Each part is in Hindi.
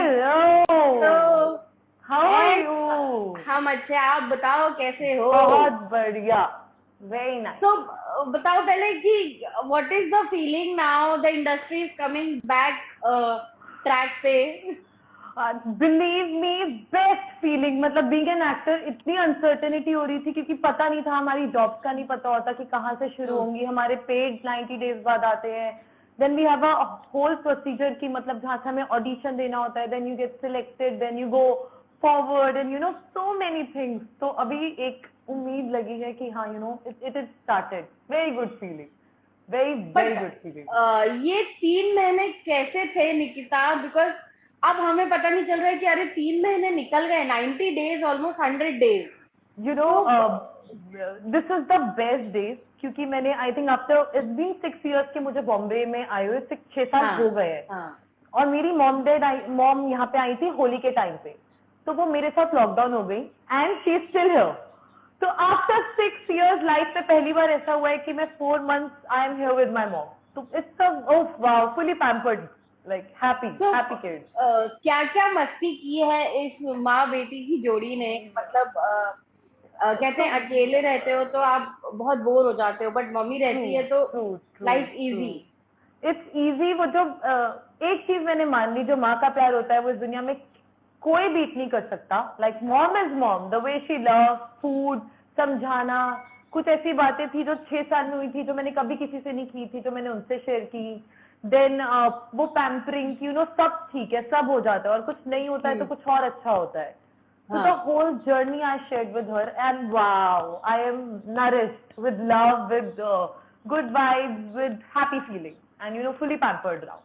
हेलो, तो हाउ आर एंड यू? हम अच्छे, आप बताओ कैसे हो? बहुत बढ़िया, वेरी नाइस। सो बताओ पहले कि what is the feeling now the industry is coming back track पे? Believe me, best feeling. मतलब बीइंग एन एक्टर इतनी अनसर्टेनिटी हो रही थी क्योंकि पता नहीं था, हमारी जॉब्स का नहीं पता होता कि कहाँ से शुरू होंगी। हमारे पेड 90 डेज बाद आते हैं, then we have a whole procedure की, मतलब जहाँ से हमें ऑडिशन देना होता है, then you get selected, then you go forward and so many things. तो अभी एक उम्मीद लगी है कि हाँ it is started. Very good feeling, very but very good feeling. ये 3 महीने कैसे थे निकिता? बिकॉज अब हमें पता नहीं चल रहा है कि अरे 3 महीने निकल गए, 90 days, almost 100 days. You know तो this is the best days, क्योंकि मैंने I think after it's been 6 years के मुझे बॉम्बे में आए हुए 6 साल हाँ हो गए हैं। हाँ। और मेरी मॉम यहाँ पे आई थी होली के टाइम पे, तो वो मेरे साथ लॉकडाउन हो गई and she is still here. तो आफ्टर 6 years लाइफ में पहली बार ऐसा हुआ है कि मैं 4 months I am here with my mom. तो it's oh wow, fully pampered, like happy so happy kids. क्या क्या मस्ती की है इस माँ बेटी की जोड़ी ने? मतलब कहते तो हैं अकेले रहते हो तो आप बहुत बोर हो जाते हो, बट मम्मी ट्रू रहती है तो true true life true, easy. It's easy. वो जो एक चीज मैंने मान ली, जो माँ का प्यार होता है वो इस दुनिया में कोई बीट नहीं कर सकता। Like mom is mom, the way she love food, समझाना। कुछ ऐसी बातें थी जो 6 साल में हुई थी, जो मैंने कभी किसी से नहीं की थी, जो मैंने उनसे शेयर की। देन वो पैम्परिंग, सब ठीक है, सब हो जाता है, और कुछ नहीं होता है तो हम्म। कुछ और अच्छा होता है। So the हाँ। whole journey I shared with her, and wow, I am nourished with love, with good vibes, with happy feelings, and fully pampered now.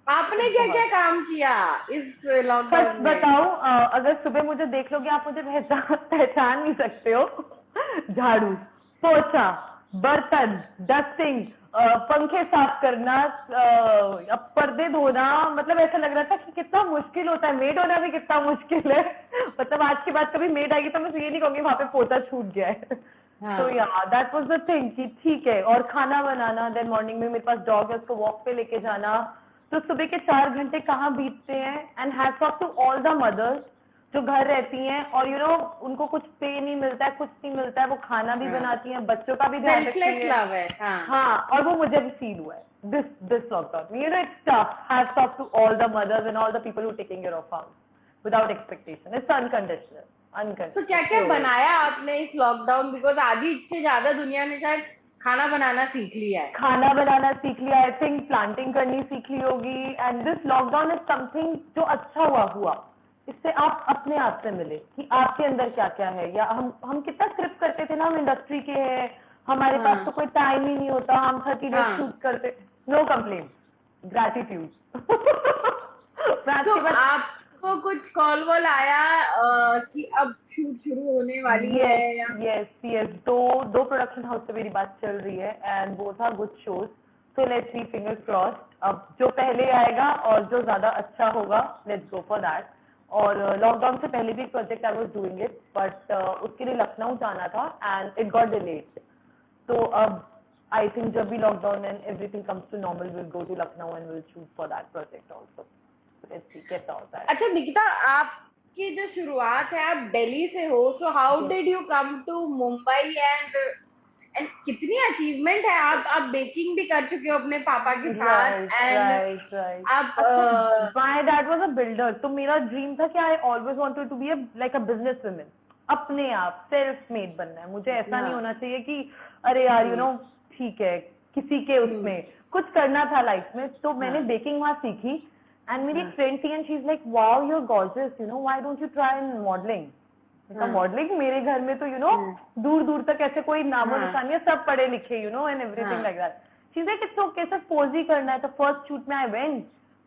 आपने It's क्या क्या बहुत। काम किया इस सच लॉकडाउन में? बताओ, अगर सुबह मुझे देख लोगे आप मुझे पहचान नहीं सकते हो। झाड़ू, पोछा, बर्तन, डस्टिंग, पंखे साफ करना, अब पर्दे धोना। मतलब ऐसा लग रहा था कि कितना मुश्किल होता है, मेड होना भी कितना मुश्किल है। मतलब आज के बाद कभी मेड आएगी तो मैं ये नहीं कहूंगी वहां पे पोछा छूट गया है। तो हाँ। या दैट वाज द थिंग कि ठीक है। और खाना बनाना, देन मॉर्निंग में मेरे पास डॉग है, उसको वॉक पे लेके जाना। तो सुबह के 4 घंटे कहाँ बीतते हैं। And hats off to all the mothers जो घर रहती हैं, और उनको कुछ पे नहीं मिलता है, कुछ नहीं मिलता है, वो खाना भी हाँ, बनाती हैं, बच्चों का भी ध्यान रखती सेल्फलेस है। लव है। हाँ। हाँ, और वो मुझे भी फील हुआ है this lockdown. It's tough. Hats off to all the mothers and all the people who taking care of house without expectation. It's unconditional, तो क्या क्या अनकंडीशनल। बनाया आपने इस लॉकडाउन? बिकॉज आधी से ज्यादा दुनिया ने शायद खाना बनाना सीख लिया है। खाना बनाना सीख लिया, आई थिंक प्लांटिंग करनी सीख ली होगी। And this lockdown is something जो अच्छा हुआ। इससे आप अपने आप से मिले कि आपके अंदर क्या क्या है। या हम कितना स्क्रिप्ट करते थे ना, हम इंडस्ट्री के हैं, हमारे पास तो हाँ कोई टाइम ही नहीं होता, हम 30 डेज हाँ। शूट करते। No complain, gratitude. मैं आज सो के बाद। आपको कुछ कॉल वॉल आया कि अब शूट शुरू होने वाली है यस या? यस यस, दो प्रोडक्शन हाउस से मेरी बात चल रही है, एंड वो था good shows. So let's see, finger crossed. अब जो पहले आएगा और जो ज्यादा अच्छा होगा, लेट्स गो फॉर दैट। और लॉकडाउन से पहले भी एक project I was doing it, but उसके लिए लखनऊ जाना था एंड इट गॉट डिलेड। तो अब आई थिंक जब भी lockdown and everything comes to normal, will go to Lucknow and will shoot for that project also. Let's see कैसा होता है। अच्छा निकिता, आपकी जो शुरुआत है, आप दिल्ली से हो, so how Yes. Did you come to Mumbai? And कितनी अचीवमेंट है! आप बेकिंग भी कर चुके हो अपने पापा के साथ, राइट एंड राइट राइट। आप अच्छा, my dad was a builder, तो मेरा ड्रीम था कि I always wanted to be like a business woman. अपने आप सेल्फ मेड बनना है मुझे। ऐसा नहीं हाँ। होना चाहिए कि अरे यार हम्म। ठीक है, किसी के हम्म। उसमें कुछ करना था लाइफ में। तो मैंने हाँ बेकिंग वहां सीखी। एंड मेरी एक हाँ फ्रेंड थी and she is like, wow you are gorgeous, why don't you try in modelling. हाँ मॉडलिंग, मेरे घर में तो हाँ दूर दूर तक ऐसे कोई नामो हाँ निशानी है, सब पढ़े लिखे, एंड एवरीथिंग हाँ। Like that. She said it's okay, सिर्फ पोज ही करना है। तो फर्स्ट शूट में आई वेंट,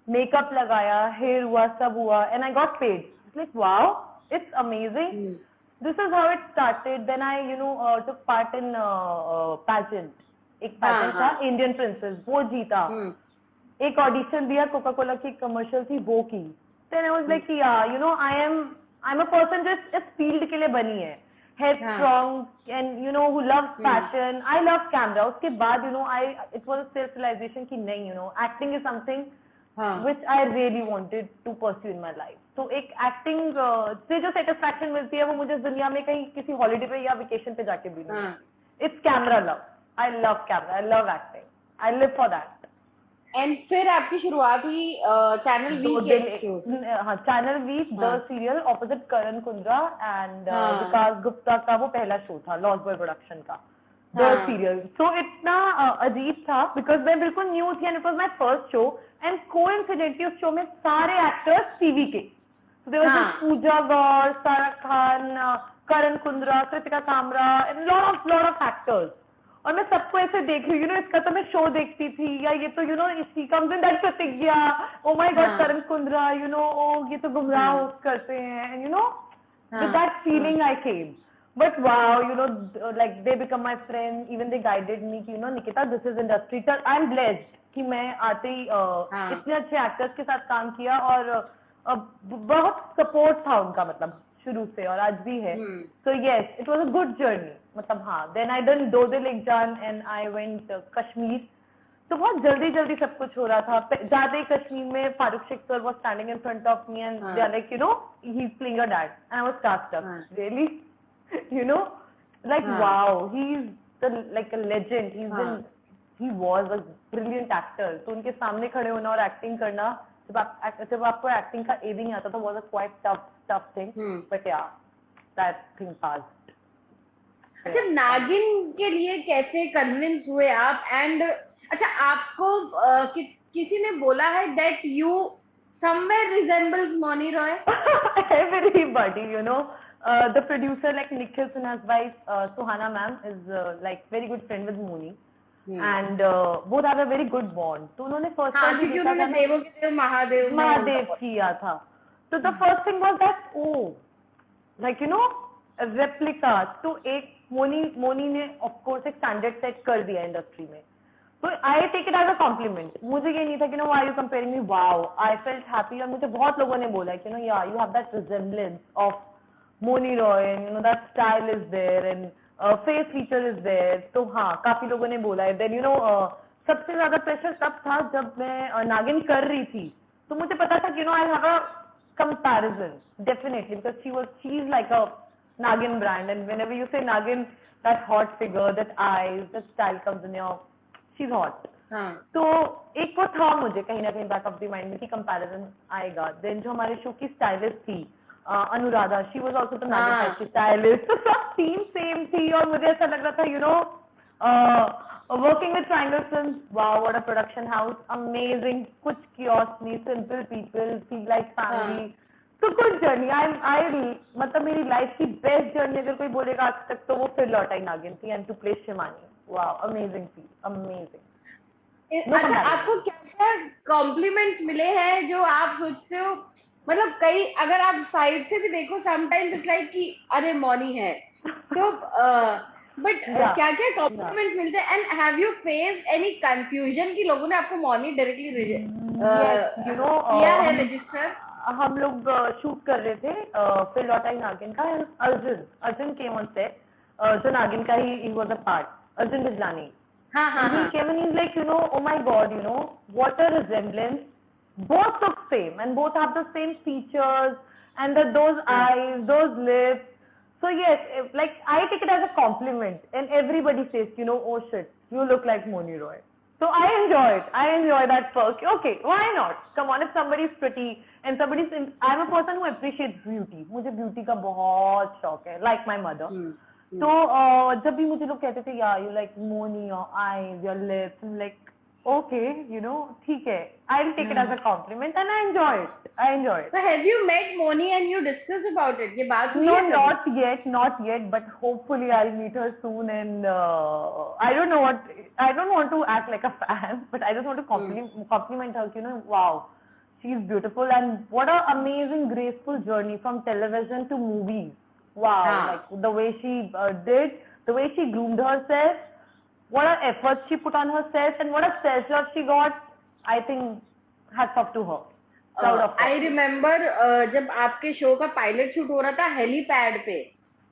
मेकअप लगाया, हेयर हुआ, सब हुआ, and I got paid. Like wow, it's amazing. Hmm. This is how it started. Then I took part in pageant. एक हाँ पैजेंट था हाँ। इंडियन प्रिंसेस, वो जीता। हम्म। एक ऑडिशन दिया, कोका कोला की कमर्शियल थी, वो की। Then I was hmm. Like I am a person जो इस फील्ड के लिए बनी है, हेड हाँ। Strong and who loves hmm. Passion. I love camera. उसके बाद I it was self realisation कि नहीं, एक्टिंग इज समथिंग हाँ. which I really wanted to pursue in my life. तो एक एक्टिंग से जो सेटिस्फैक्शन मिलती है वो मुझे दुनिया में कहीं किसी हॉलीडे पे या वेकेशन पे जाके भी नहीं. हाँ. It's camera love. I love camera. I love acting. I live for that. And फिर आपकी शुरुआत हुई चैनल वी के शो से. हाँ, चैनल वी द हाँ. Serial opposite Karan Kundra and हाँ. विकास गुप्ता का वो पहला शो था, लॉस्ट बॉय प्रोडक्शन का द हाँ. सीरियल. सो इतना अजीब था बिकॉज मैं बिल्कुल न्यू थी and it was my first show and coincidentally उस शो में सारे एक्टर्स टीवी के. So there was हाँ. this Pooja Gaur, Sara Khan, Karan Kundra, Kritika Kamra and lot of actors. और मैं सबको ऐसे देख रही हूँ, इसका तो मैं शो देखती थी, या ये तो she comes in that Pratigya, oh my god Karan Kundra, oh ये तो गुमराह होस्ट करते हैं, and with that feeling I came. But wow, like they become my friend, even they guided me कि Nikita this is industry. I am blessed कि मैं आते ही इतने अच्छे एक्टर्स के साथ काम किया और बहुत सपोर्ट था उनका, मतलब शुरू से और आज भी है. So yes, it was a good journey. मतलब हाँ, देन आई डन दो दिल एक जान एंड आई वेंट कश्मीर. तो बहुत जल्दी सब कुछ हो रहा था. जाते ही कश्मीर में Farooq Sheikh sir was standing in front of me and they are like he is playing your dad and I was starstruck. Really, like wow, he's like a legend. He was a brilliant actor. तो उनके सामने खड़े होना और एक्टिंग करना, जब आपको एक्टिंग का ए भी नहीं आता तो was a quite tough thing. But yeah, that thing passed. अच्छा, नागिन के लिए कैसे कन्विंस हुए आप? एंड अच्छा, आपको किसी ने बोला है that you somewhere resembles Moni Roy? Everybody, the producer like Nikhil Sinha's wife, Suhana ma'am, is like very good friend with Moni. And both have a very good bond. तो उन्होंने first time क्योंकि उन्होंने देवों के देव महादेव किया था. तो the first thing was that like replica. तो एक मोनी ने of course एक standard set कर दिया इंडस्ट्री में. So I take it as a compliment. मुझे ये नहीं था कि why are you comparing me? Wow, I felt happy. और मुझे बहुत लोगों ने बोला कि yeah, you have that resemblance of Moni Roy and that style is there and face feature is there. तो हाँ, काफी लोगों ने बोला है. Then सबसे ज्यादा प्रेशर तब था जब मैं नागिन कर रही थी. तो मुझे पता था कि I have a comparison definitely because she is like a Nagin brand, and whenever you say Nagin, that hot figure, that eyes, that style comes in your, she's hot. तो एक वो था मुझे कहीं ना कहीं बैक ऑफ द माइंड में कि कंपैरिजन आएगा. देन जो हमारे शो की स्टाइलिस्ट थी Anuradha, she was also the नागिन टाइप की स्टाइलिस्ट. तो सब टीम सेम थी और मुझे ऐसा लग रहा था working with triangle films. Wow, what a production house, amazing. कुछ कियोस्क नहीं, simple people, feel like family. तो गुड जर्नी. आई मतलब मेरी लाइफ की बेस्ट जर्नी अगर कोई बोलेगा आज तक तो वो फिर लौटाई नागिन थी and to play Shivani. Wow, amazing थी, अमेजिंग. अच्छा, आपको क्या क्या कॉम्प्लीमेंट्स मिले हैं जो आप सोचते हो, मतलब कई अगर आप साइड से भी देखो समटाइम्स इट्स लाइक कि अरे मौनी है, तो बट क्या क्या कॉम्प्लीमेंट्स मिलते हैं? And have you faced any confusion कि लोगों ने आपको मौनी डायरेक्टली किया है रजिस्टर? हम लोग शूट कर रहे थे फिर लौटाई नागिन का. अर्जुन केम ऑन सेट, जो नागिन का he was a part, Arjun Bijlani. He came and he's like, oh my God, what a resemblance. Both look same and both have the same features and those eyes, those lips. So yes, like I take it as a compliment and everybody says, oh shit, you look like Moni Roy. So I enjoy it. I enjoy that perk. Okay, why not? Come on, if somebody is pretty and I'm a person who appreciates beauty. मुझे beauty का बहुत शौक है, like my mother. तो जब भी मुझे लोग कहते थे या you like Mouni, your eyes, your lips, like okay, ठीक है, I will take it as a compliment and I enjoy it. So have you met Moni and you discuss about it? ये बात हुई No, है? not yet, but hopefully I'll meet her soon. And I don't want to act like a fan, but I just want to compliment her. Wow, she's beautiful and what an amazing, graceful journey from television to movies. Wow, like the way she did, the way she groomed herself, what an effort she put on herself, and what a self-love she got. I think hats off to her. Proud of her. I remember जब आपके शो का पायलट शूट हो रहा था हेलीपैड पे,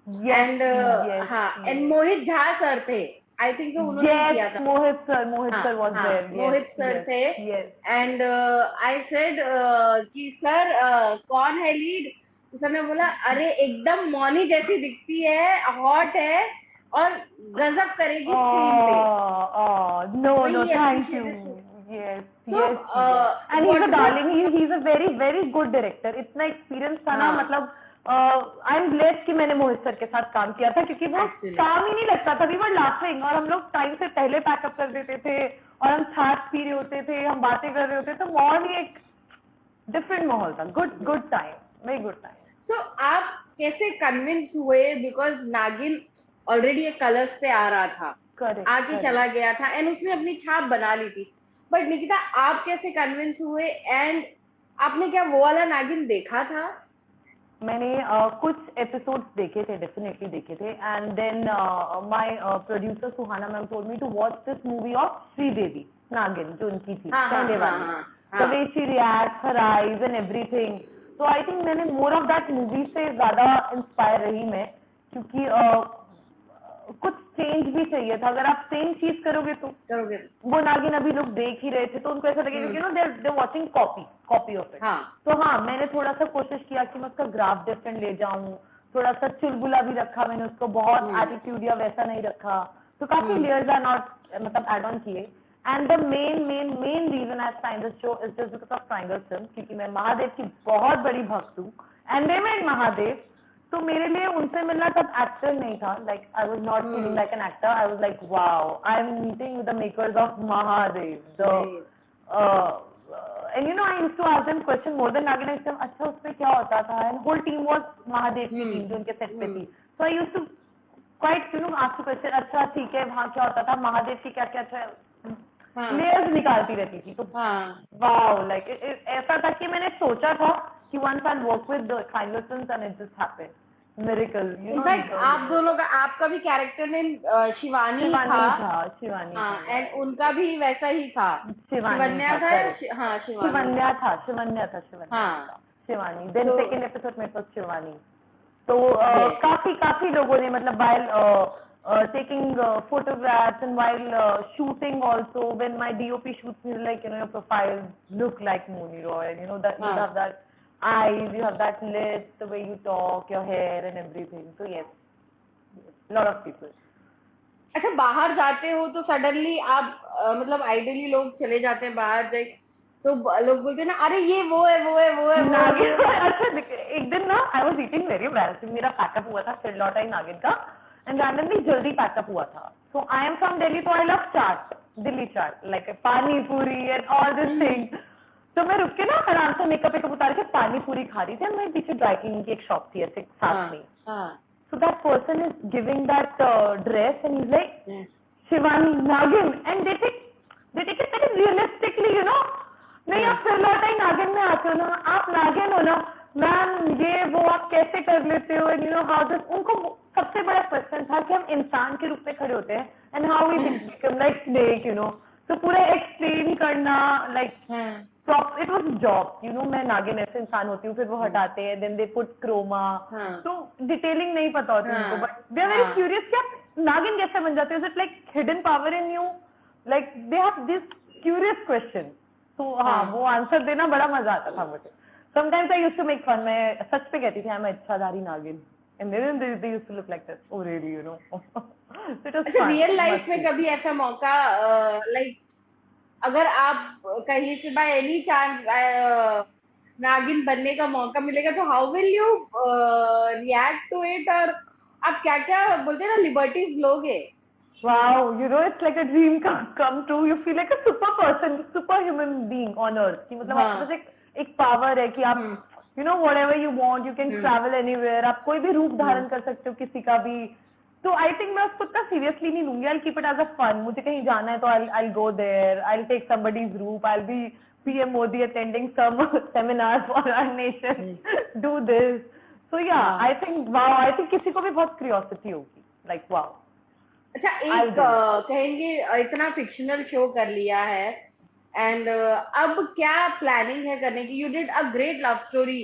Yes, एंड yes, हाँ, एंड मोहित झा सर थे. आई थिंक तो उन्होंने किया था। Mohit sir was there, Mohit sir थे। एंड आई सेड कि सर कौन है लीड? तो सर ने बोला अरे एकदम मौनी जैसी दिखती है, हॉट है और गजब करेगी स्क्रीन पे। No thank you. And he is a darling, he is a very very good director. इतना एक्सपीरियंस था ना, मतलब आई एम ब्लेस्ड कि मैंने मोहित सर के साथ काम किया था, क्योंकि वो काम ही नहीं लगता था। वी वर लाफिंग, और हम लोग टाइम से पहले पैकअप कर देते थे, और हम साथ पी रहे होते थे, हम बातें कर रहे होते, तो माहौल ही एक डिफरेंट माहौल था। Good time, very good time. So आप कैसे कन्विंस हुए? बिकॉज नागिन ऑलरेडी एक कलर्स पे आ रहा था, आगे चला गया था एंड उसने अपनी छाप बना ली थी, बट निकिता आप कैसे कन्विंस हुए? एंड आपने क्या वो वाला नागिन देखा था? मैंने कुछ एपिसोड्स देखे थे, डेफिनेटली देखे थे, and then my producer Suhana ma'am told me to watch this movie of Sridevi Naagin, जो उनकी थी पहले वाली, the way she reacts, her eyes and everything. तो आई थिंक मैंने मोर ऑफ दैट मूवी से ज्यादा इंस्पायर रही मैं, क्योंकि कुछ चेंज भी चाहिए था। अगर आप सेम चीज करोगे तो वो नागिन अभी लोग देख ही रहे थे, तो उनको ऐसा लगेगा कि no they watching copy of it. तो हाँ, मैंने थोड़ा सा कोशिश किया कि मैं उसका ग्राफ डिफरेंट ले जाऊं, थोड़ा सा चुलबुला भी रखा मैंने उसको, बहुत एटीट्यूड या वैसा नहीं रखा, तो काफी लेयर्स आर नॉट मतलब एड ऑन किए। And the main reason I sign this show is just because of triangle film, क्योंकि मैं महादेव की बहुत बड़ी भक्त हूँ, एंड दे मेड महादेव। तो मेरे लिए उनसे मिलना तब एक्टर नहीं था, like I was not feeling like an actor, I was like wow, I am meeting with the makers of Mahadev. And you know I used to ask them question more than Naagin, अच्छा उसमें क्या होता था, and whole team was Mahadev की टीम जो उनके सेट पे थी। So I used to quite you know ask question, अच्छा ठीक है वहाँ क्या होता था, महादेव की क्या क्या लेयर्स निकालती रहती थी। तो वाओ, लाइक ऐसा था कि मैंने सोचा था कि once I'll work with the Kindlesons and it just happened. Miracle, you know. In fact आप दोनों का, आपका भी कैरेक्टर नेम शिवानी था। शिवानी एंड उनका भी वैसा ही था, शिवन्या था। हाँ, शिवन्या था। शिवानी, देन सेकंड एपिसोड में तो शिवानी। तो काफी लोगों ने, मतलब while taking photographs and while shooting also, when my DOP shoots me, like, you know, your profile look like Mooni Roy, and you know that you have that eyes, you have that lips, the way you talk, your hair and everything. So yes, lot of people. अच्छा, बाहर जाते हो तो सडनली आप मतलब आइडियली लोग चले जाते हैं बाहर, तो लोग बोलते हैं ना, अरे ये वो है। अच्छा, एक दिन ना I was eating very embarrassing, मेरा पैकअप हुआ था फिर लौटा ही नागिन का, एंड रैंडमली जल्दी पैकअप हुआ था। सो आई एम फ्रॉम दिल्ली, तो I love chaat, Delhi chaat, like पानी पूरी एंड ऑल दिस थिंग। तो मैं रुक के ना आराम से मेकअप उतार के पानी पूरी खा रही थी, मैं पीछे ड्राई क्लीनिंग की एक शॉप थी ऐसे साथ में। So that person is giving that dress and is like Shivani Naagin, and they take it very realistically, you know. नहीं, आप फिर लौटाई नागिन में आते हो ना, आप नागिन हो ना मैम, ये वो आप कैसे कर लेते हो, and you know how this. उनको सबसे बड़ा क्वेश्चन था कि हम इंसान के रूप में खड़े होते हैं, and how we become like snake, you know. तो पूरा एक्सप्लेन करना, like it was job, you know. मैं नागिन ऐसे इंसान होती हूँ, फिर वो हटाते हैं, देन दे पुट क्रोमा, तो डिटेलिंग नहीं पता होती उनको, but they are very curious कि आप नागिन कैसे बन जाते हो, is it like hidden power in you, like they have this curious question. तो हाँ, वो आंसर देना बड़ा मजा आता था मुझे। Sometimes I used to make fun, मैं सच पे कहती थी आई एम इच्छाधारी नागिन, and then they used to look like this, oh really, you know. अच्छा, रियल लाइफ में कभी ऐसा मौका, लाइक अगर आप कहीं से बाय एनी चांस नागिन बनने का मौका मिलेगा, तो how will you react to it, और आप क्या क्या बोलते हैं ना, लिबर्टीज लोगे? Wow, you know, it's like a dream come true. You feel like a super person, super human being on earth. कि मतलब आपके पास एक पावर है कि आप you know whatever you want, you can travel anywhere. आप कोई भी रूप धारण कर सकते हो किसी का भी। तो आई थिंक मैं उसको इतना सीरियसली नहीं लूंगी, I'll keep it as a fun. मुझे कहीं जाना है तो I'll go there, I'll take somebody's रूप, I'll be PM Modi attending some seminars for our nation, do this. So yeah, I think wow, I think किसी को भी बहुत curiosity होगी, like wow. अच्छा, एक कहेंगे इतना फिक्शनल शो कर लिया है, एंड अब क्या प्लानिंग है करने की? You did a great love story,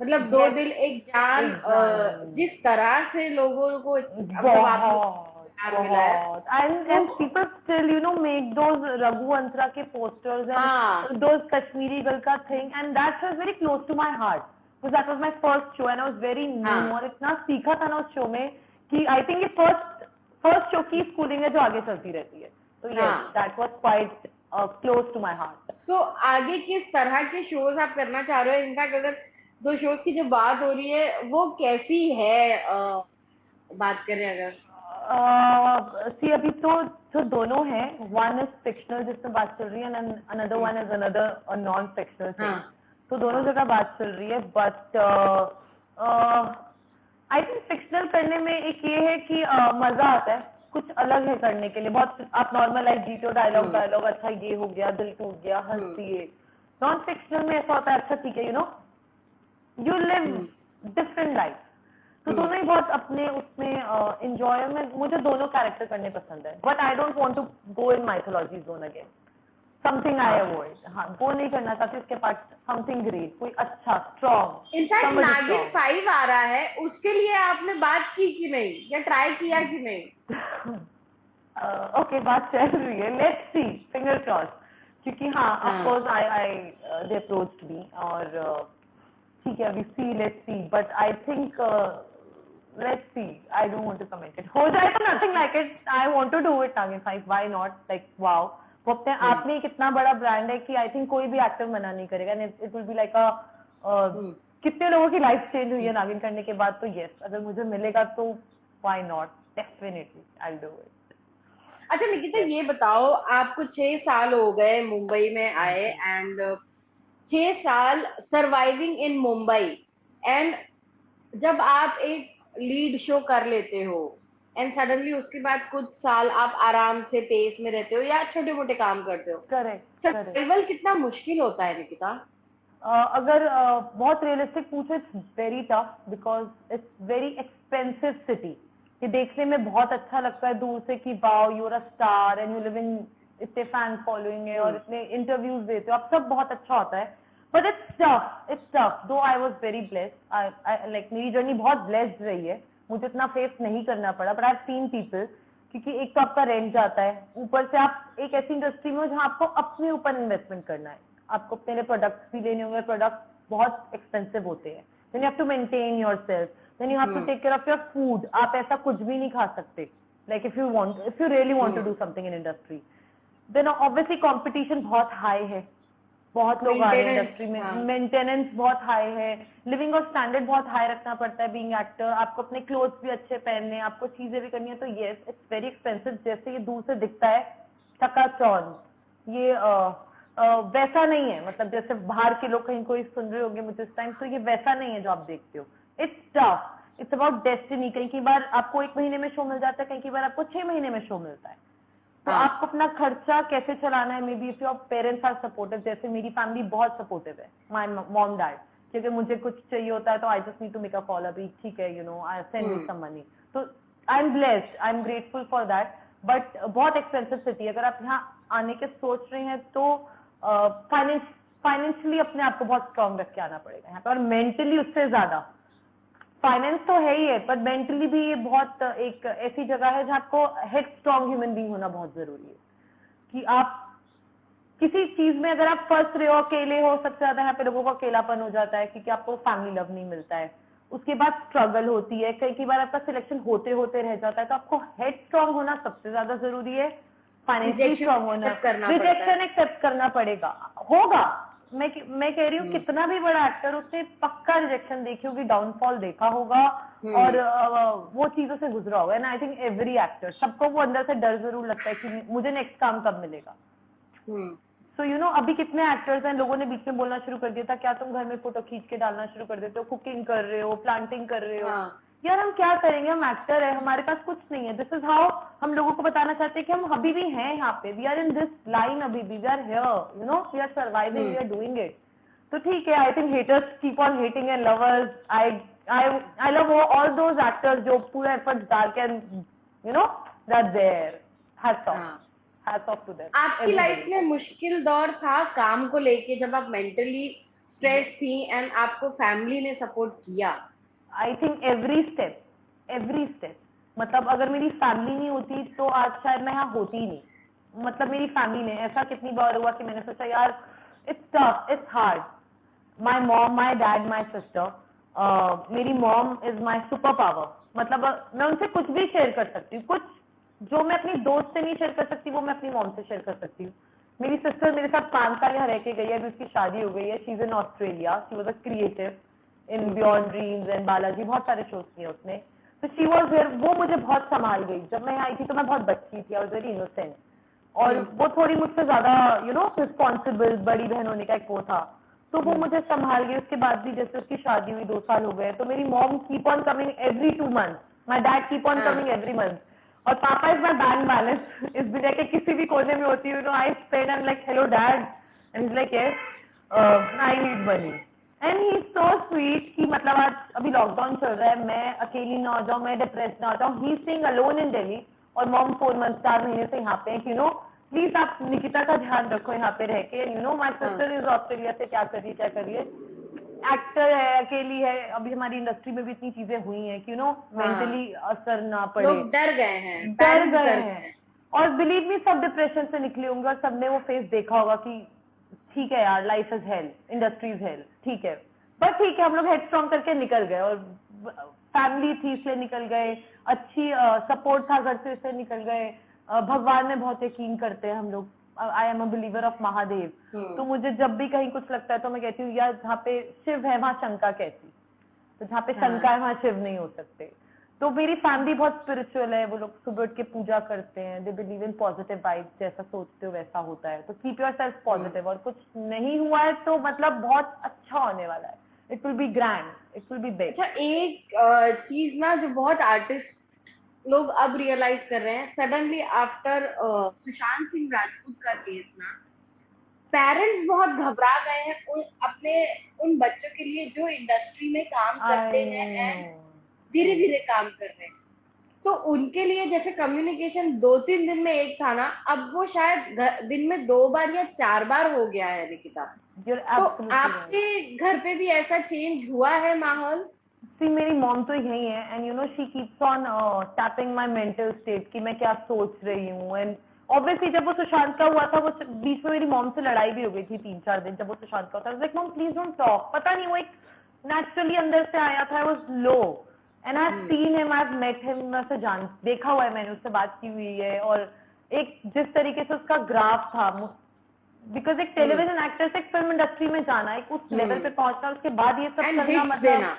मतलब दो दिल एक जान, जिस तरह से लोगों को मतलब आप प्यार मिला है। बहुत and people still make those Raghu Antara के posters and those Kashmiri girl का thing and that was very close to my heart because that was my first show and I was very new और इतना सीखा था ना उस शो में कि I think ये first शो की स्कूलिंग है जो आगे चलती रहती है, तो yes that was quite close to my heart. तो आगे किस तरह के शोज आप करना चाह रहे हो? इनफैक्ट अगर दो शोज की जो बात हो रही है वो कैसी है, बात करें अगर सी अभी तो दोनों हैं, वन इज फिक्शनल जिसमें बात चल रही है and another one is another non fictional thing, तो दोनों जगह बात चल रही है बट आई थिंक फिक्शनल करने में एक ये है कि मजा आता है, कुछ अलग है करने के लिए, बहुत आप नॉर्मल लाइफ जीते हो, डायलॉग अच्छा ये हो गया, दिल टूट गया, हंस दिए. नॉन फिक्शनल में ऐसा होता है अच्छा ठीक है यू लिव डिफरेंट लाइफ, तो दोनों ही बहुत अपने उसमें एंजॉय में, मुझे दोनों कैरेक्टर करने पसंद है but I don't want to go in mythology zone again, something I avoid. हाँ वो नहीं करना चाहती, उसके पास समथिंग ग्रेट, कोई अच्छा स्ट्रॉन्ग. इनफैक्ट नागिन 5 आ रहा है, उसके लिए आपने बात की कि नहीं या ट्राई किया कि नहीं? ओके बात चल रही है, लेट्स सी, फिंगर क्रॉस, क्योंकि हाँ of course I they approached मी और ठीक है अभी see let's see but I think let's see, I don't want to comment it. हो जाए तो nothing like it. I want to do it Naagin 5. Why not? Like wow. वो अपने आप में कितना बड़ा ब्रांड है कि आई थिंक कोई भी एक्टर मना नहीं करेगा. इट विल बी लाइक कितने लोगों की लाइफ चेंज हुई है नागिन करने के बाद, तो यस अगर मुझे मिलेगा तो why not, definitely I do it. अच्छा निकिता ये बताओ, आपको 6 साल हो गए मुंबई में आए एंड 6 साल सर्वाइविंग इन मुंबई, एंड जब आप एक लीड शो कर लेते हो एंड सडनली उसके बाद कुछ साल आप आराम से पेस में रहते हो या छोटे मोटे काम करते हो, करेक्ट. सर्वाइवल कितना मुश्किल होता है निकिता? अगर बहुत रियलिस्टिक पूछे it's very tough because it's very expensive city. ये देखने में बहुत अच्छा लगता है दूर से कि wow you are a star and you live in, इतने फैन फॉलोइंग है और इतने इंटरव्यूज देते हो, अब सब बहुत अच्छा होता है बट इट्स टफ दो. I was very blessed, like मेरी जर्नी बहुत ब्लेस्ड रही है, मुझे इतना फेस नहीं करना पड़ा but I have seen people, क्योंकि एक तो आपका रेंट जाता है, ऊपर से आप एक ऐसी इंडस्ट्री में हो जहां आपको अपने ऊपर इन्वेस्टमेंट करना है, आपको अपने लिए प्रोडक्ट्स भी लेने होंगे, प्रोडक्ट्स बहुत एक्सपेंसिव होते हैं, then you have to maintain yourself, then you have to take care of your food, आप ऐसा कुछ भी नहीं खा सकते, like if you really want to do something in industry, then obviously competition बहुत हाई है, बहुत लोग आ रहे हैं इंडस्ट्री में, मेंटेनेंस बहुत हाई है, लिविंग और स्टैंडर्ड बहुत हाई रखना पड़ता है बीइंग एक्टर, आपको अपने क्लोथ्स भी अच्छे पहनने, आपको चीजें भी करनी है, तो यस इट्स वेरी एक्सपेंसिव. जैसे ये दूर से दिखता है चकाचौंध, ये वैसा नहीं है, मतलब जैसे बाहर के लोग कहीं कोई सुन रहे होंगे मुझे इस टाइम, तो ये वैसा नहीं है जो आप देखते हो. It's tough, it's about destiny. कई बार आपको 1 महीने में शो मिल जाता है, कई बार आपको 6 महीने में शो मिलता है, तो आपको अपना खर्चा कैसे चलाना है, maybe if your parents are supportive, जैसे मेरी फैमिली बहुत सपोर्टिव है, माय मॉम डैड, क्योंकि मुझे कुछ चाहिए होता है तो I just need to make a call, अभी ठीक है I send me some money, तो I am blessed, I am grateful for that. But बहुत एक्सपेंसिव सिटी है, अगर आप यहाँ आने के सोच रहे हैं तो फाइनेंशियली अपने आप को बहुत स्ट्रांग रख के आना पड़ेगा यहाँ पे, और मेंटली उससे ज्यादा. फाइनेंस तो है ही है पर मेंटली भी ये बहुत एक ऐसी जगह है जहाँ आपको हेड स्ट्रांग ह्यूमन बीइंग होना बहुत जरूरी है, कि आप किसी चीज में अगर आप फर्स्ट रहे हो, अकेले हो, सबसे ज्यादा यहाँ पे लोगों को अकेलापन हो जाता है क्योंकि आपको फैमिली लव नहीं मिलता है, उसके बाद स्ट्रगल होती है, कई बार आपका सिलेक्शन होते होते रह जाता है, तो आपको हेड स्ट्रांग होना सबसे ज्यादा जरूरी है, फाइनेंशियली स्ट्रांग होना, रिजेक्शन एक्सेप्ट करना पड़ेगा, होगा. मैं कह रही हूँ कितना भी बड़ा एक्टर उसने पक्का रिजेक्शन देखी होगी, डाउनफॉल देखा होगा और वो चीजों से गुजरा होगा. And I think every actor, सबको वो अंदर से डर जरूर लगता है कि मुझे नेक्स्ट काम कब मिलेगा. सो अभी कितने एक्टर्स हैं, लोगों ने बीच में बोलना शुरू कर दिया था क्या तुम घर में फोटो खींच के डालना शुरू कर देते हो, कुकिंग कर रहे हो, प्लांटिंग कर रहे हो. यार हम क्या करेंगे, हम एक्टर है, हमारे पास कुछ नहीं है. दिस इज हाउ हम लोगों को बताना चाहते हैं कि हम अभी भी हैं यहाँ पे, we are in this line, अभी भी we are here, we are surviving, we are doing it. तो ठीक है, I think haters keep on hating and lovers, I love all those actors जो पूरा एफर्ट डाल के that there, hats off to them. आपकी लाइफ में मुश्किल दौर था काम को लेके जब आप मेंटली स्ट्रेस थी एंड आपको फैमिली ने सपोर्ट किया? I think every step, मतलब अगर मेरी फैमिली नहीं होती तो आज शायद मैं यहाँ होती ही नहीं। मतलब मेरी फैमिली ने, ऐसा कितनी बार हुआ कि मैंने सोचा यार it's tough, it's hard. My mom, my dad, my sister, मेरी mom is my super power. मतलब मैं उनसे कुछ भी शेयर कर सकती हूँ, कुछ जो मैं अपनी दोस्त से नहीं शेयर कर सकती वो मैं अपनी मॉम से शेयर कर सकती हूँ। मेरी सिस्टर मेरे साथ 5 साल यहाँ रह के गई है, अभी उसकी शादी हो गई है, she is in Australia, she was a creative in beyond dreams and Balaji, बहुत सारे शोज किए उसने। तो शी वॉज हियर, वो मुझे बहुत संभाल गई। जब मैं यहाँ आई थी तो मैं बहुत बच्ची थी, आई वॉज वेरी इनोसेंट, और वो थोड़ी मुझसे ज्यादा रिस्पॉन्सिबल, बड़ी बहन होने का एक वो था, तो वो मुझे संभाल गई। उसके बाद भी जैसे उसकी शादी हुई 2 साल हो गए, तो मेरी mom keep on coming every 2 months, my dad keep on coming every month, और पापा इज माई बैंक बैलेंस। इस दुनिया के किसी भी कोने में होती हूँ, I spend, I am like hello dad, and is like yes I need money, and he is so sweet कि मतलब आज अभी लॉकडाउन चल रहा है, मैं अकेली ना हो जाऊँ, मैं डिप्रेस ना हो जाऊँ, ही स्टेइंग अलोन इन दिल्ली, और मॉम 4 months 4 महीने से यहाँ पे है, प्लीज आप निकिता का ध्यान रखो यहाँ पे रह के, माई सिस्टर इज ऑस्ट्रेलिया से, क्या करिए, एक्टर है, अकेली है, अभी हमारी इंडस्ट्री में भी इतनी चीजें हुई हैं कि मेंटली असर ना पड़े, लोग डर गए हैं। और बिलीव मी सब डिप्रेशन से निकले होंगे, और सबने वो फेस देखा होगा कि ठीक है यार, life is hello, industry is hello, ठीक है, बट ठीक है, हम लोग हेड स्ट्रॉन्ग करके निकल गए, और फैमिली थी इसलिए निकल गए, अच्छी सपोर्ट था घर से इसलिए निकल गए। भगवान में बहुत यकीन करते हैं हम लोग, आई am a believer of Mahadev, तो मुझे जब भी कहीं कुछ लगता है तो मैं कहती हूँ यार जहाँ पे शिव है वहां शंका कैसी, तो जहाँ पे शंका है वहां शिव नहीं हो सकते। तो मेरी फैमिली बहुत स्पिरिचुअल है, वो लोग सुबह उठ के पूजा करते हैं, they believe in positive vibes, जैसा सोचते हो वैसा होता है, तो कीप योर सेल्फ पॉजिटिव, और कुछ नहीं हुआ है तो मतलब बहुत अच्छा होने वाला है, it will be grand, it will be big. अच्छा, एक चीज ना जो बहुत आर्टिस्ट लोग अब रियलाइज कर रहे हैं, सडनली आफ्टर सुशांत सिंह राजपूत का केस ना, पेरेंट्स बहुत घबरा गए हैं अपने उन बच्चों के लिए जो इंडस्ट्री में काम करते हैं एंड धीरे धीरे काम कर रहे हैं। तो उनके लिए जैसे कम्युनिकेशन 2-3 दिन में एक था ना, अब वो शायद दिन में 2 बार या 4 बार हो गया है निकिता। तो आपके घर पे भी ऐसा चेंज हुआ है माहौल? सी मेरी मॉम तो यही है, and she keeps on tapping my mental state कि मैं क्या सोच रही हूँ, एंड ऑब्वियसली जब वो सुशांत का हुआ था, वो बीच में मेरी मॉम से लड़ाई भी हो गई थी 3-4 दिन, जब वो सुशांत का होता like mom please don't talk, पता नहीं वो एक नेचुरली अंदर से आया था, वो लो, and I have seen him, I have met him, मैं उसे देखा हुआ है, मैंने उससे बात की हुई है, और एक जिस तरीके से उसका ग्राफ था, बिकॉज एक टेलीविजन एक्टर से एक फिल्म इंडस्ट्री में जाना, एक उस लेवल पे पहुंचना, उसके बाद ये सब करना, मतलब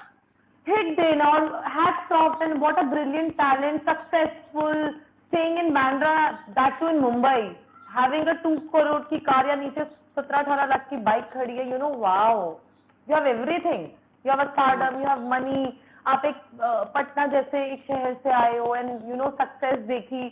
hit देना, और hats off, and what a brilliant talent, successful, staying in Bandra, that too in Mumbai, having a 2 crore की कार या नीचे 17-18 लाख की बाइक खड़ी है, wow, you have everything, you have a stardom, you have money, आप एक पटना जैसे एक शहर से आए हो, and सक्सेस देखी,